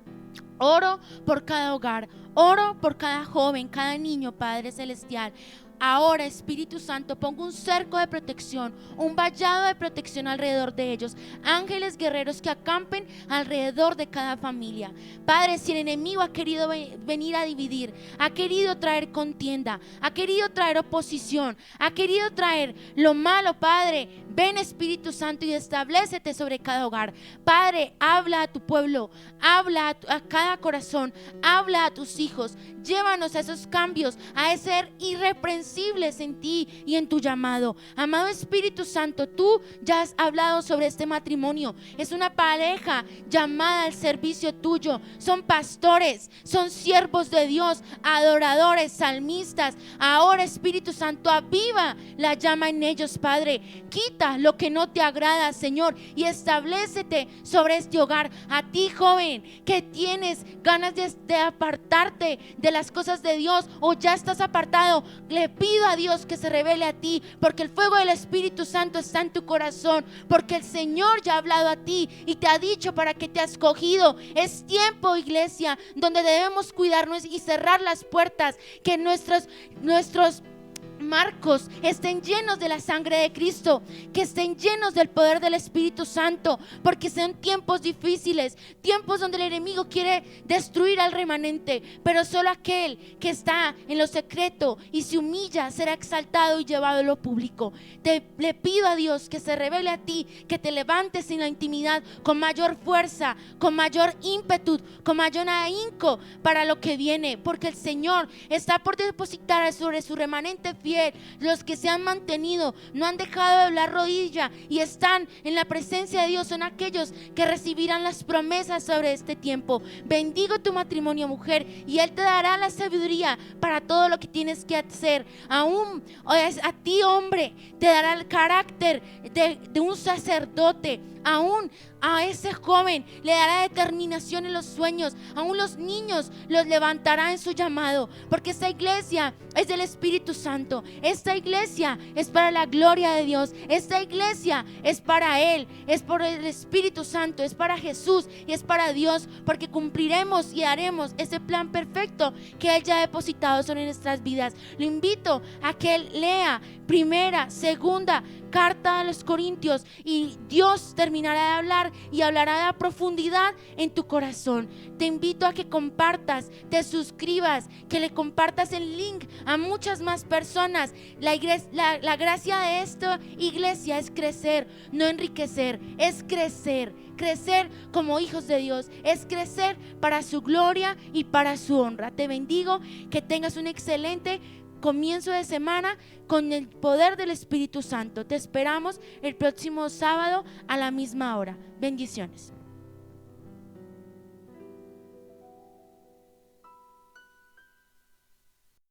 B: Oro por cada hogar. Oro por cada joven, cada niño, Padre Celestial. Ahora, Espíritu Santo, pongo un cerco de protección, un vallado de protección alrededor de ellos. Ángeles guerreros que acampen alrededor de cada familia. Padre, si el enemigo ha querido venir a dividir, ha querido traer contienda, ha querido traer oposición, ha querido traer lo malo, Padre, ven, Espíritu Santo, y establécete sobre cada hogar. Padre, habla a tu pueblo, habla a cada corazón, habla a tus hijos. Llévanos a esos cambios, a ser irreprensibles en ti y en tu llamado. Amado Espíritu Santo, tú ya has hablado sobre este matrimonio. Es una pareja llamada al servicio tuyo. Son pastores, son siervos de Dios, adoradores, salmistas. Ahora, Espíritu Santo, aviva la llama en ellos, Padre. Quita lo que no te agrada, Señor, y establécete sobre este hogar. A ti, joven, que tienes ganas de apartarte de las cosas de Dios, o ya estás apartado, le pido a Dios que se revele a ti, porque el fuego del Espíritu Santo está en tu corazón, porque el Señor ya ha hablado a ti y te ha dicho para que te ha escogido. Es tiempo, iglesia, donde debemos cuidarnos y cerrar las puertas, que nuestros marcos estén llenos de la sangre de Cristo, que estén llenos del poder del Espíritu Santo, porque son tiempos difíciles, tiempos donde el enemigo quiere destruir al remanente, pero solo aquel que está en lo secreto y se humilla será exaltado y llevado a lo público. Le pido a Dios que se revele a ti, que te levantes en la intimidad con mayor fuerza, con mayor ímpetu, con mayor ahínco para lo que viene, porque el Señor está por depositar sobre su remanente fiel. Los que se han mantenido, no han dejado de doblar rodilla y están en la presencia de Dios, son aquellos que recibirán las promesas sobre este tiempo. Bendigo tu matrimonio, mujer, y Él te dará la sabiduría para todo lo que tienes que hacer. Aún a ti, hombre, te dará el carácter de un sacerdote. Aún a ese joven le dará determinación en los sueños. Aún los niños los levantará en su llamado, porque esta iglesia es del Espíritu Santo. Esta iglesia es para la gloria de Dios. Esta iglesia es para Él, es por el Espíritu Santo, es para Jesús y es para Dios, porque cumpliremos y haremos ese plan perfecto que Él ya ha depositado sobre nuestras vidas. Lo invito a que Él lea primera, segunda carta a los Corintios, y Dios terminará de hablar y hablará a profundidad en tu corazón. Te invito a que compartas, te suscribas, que le compartas el link a muchas más personas. La gracia de esta iglesia es crecer, no enriquecer, es crecer. Crecer como hijos de Dios, es crecer para su gloria y para su honra. Te bendigo, que tengas un excelente comienzo de semana con el poder del Espíritu Santo. Te esperamos el próximo sábado a la misma hora. Bendiciones.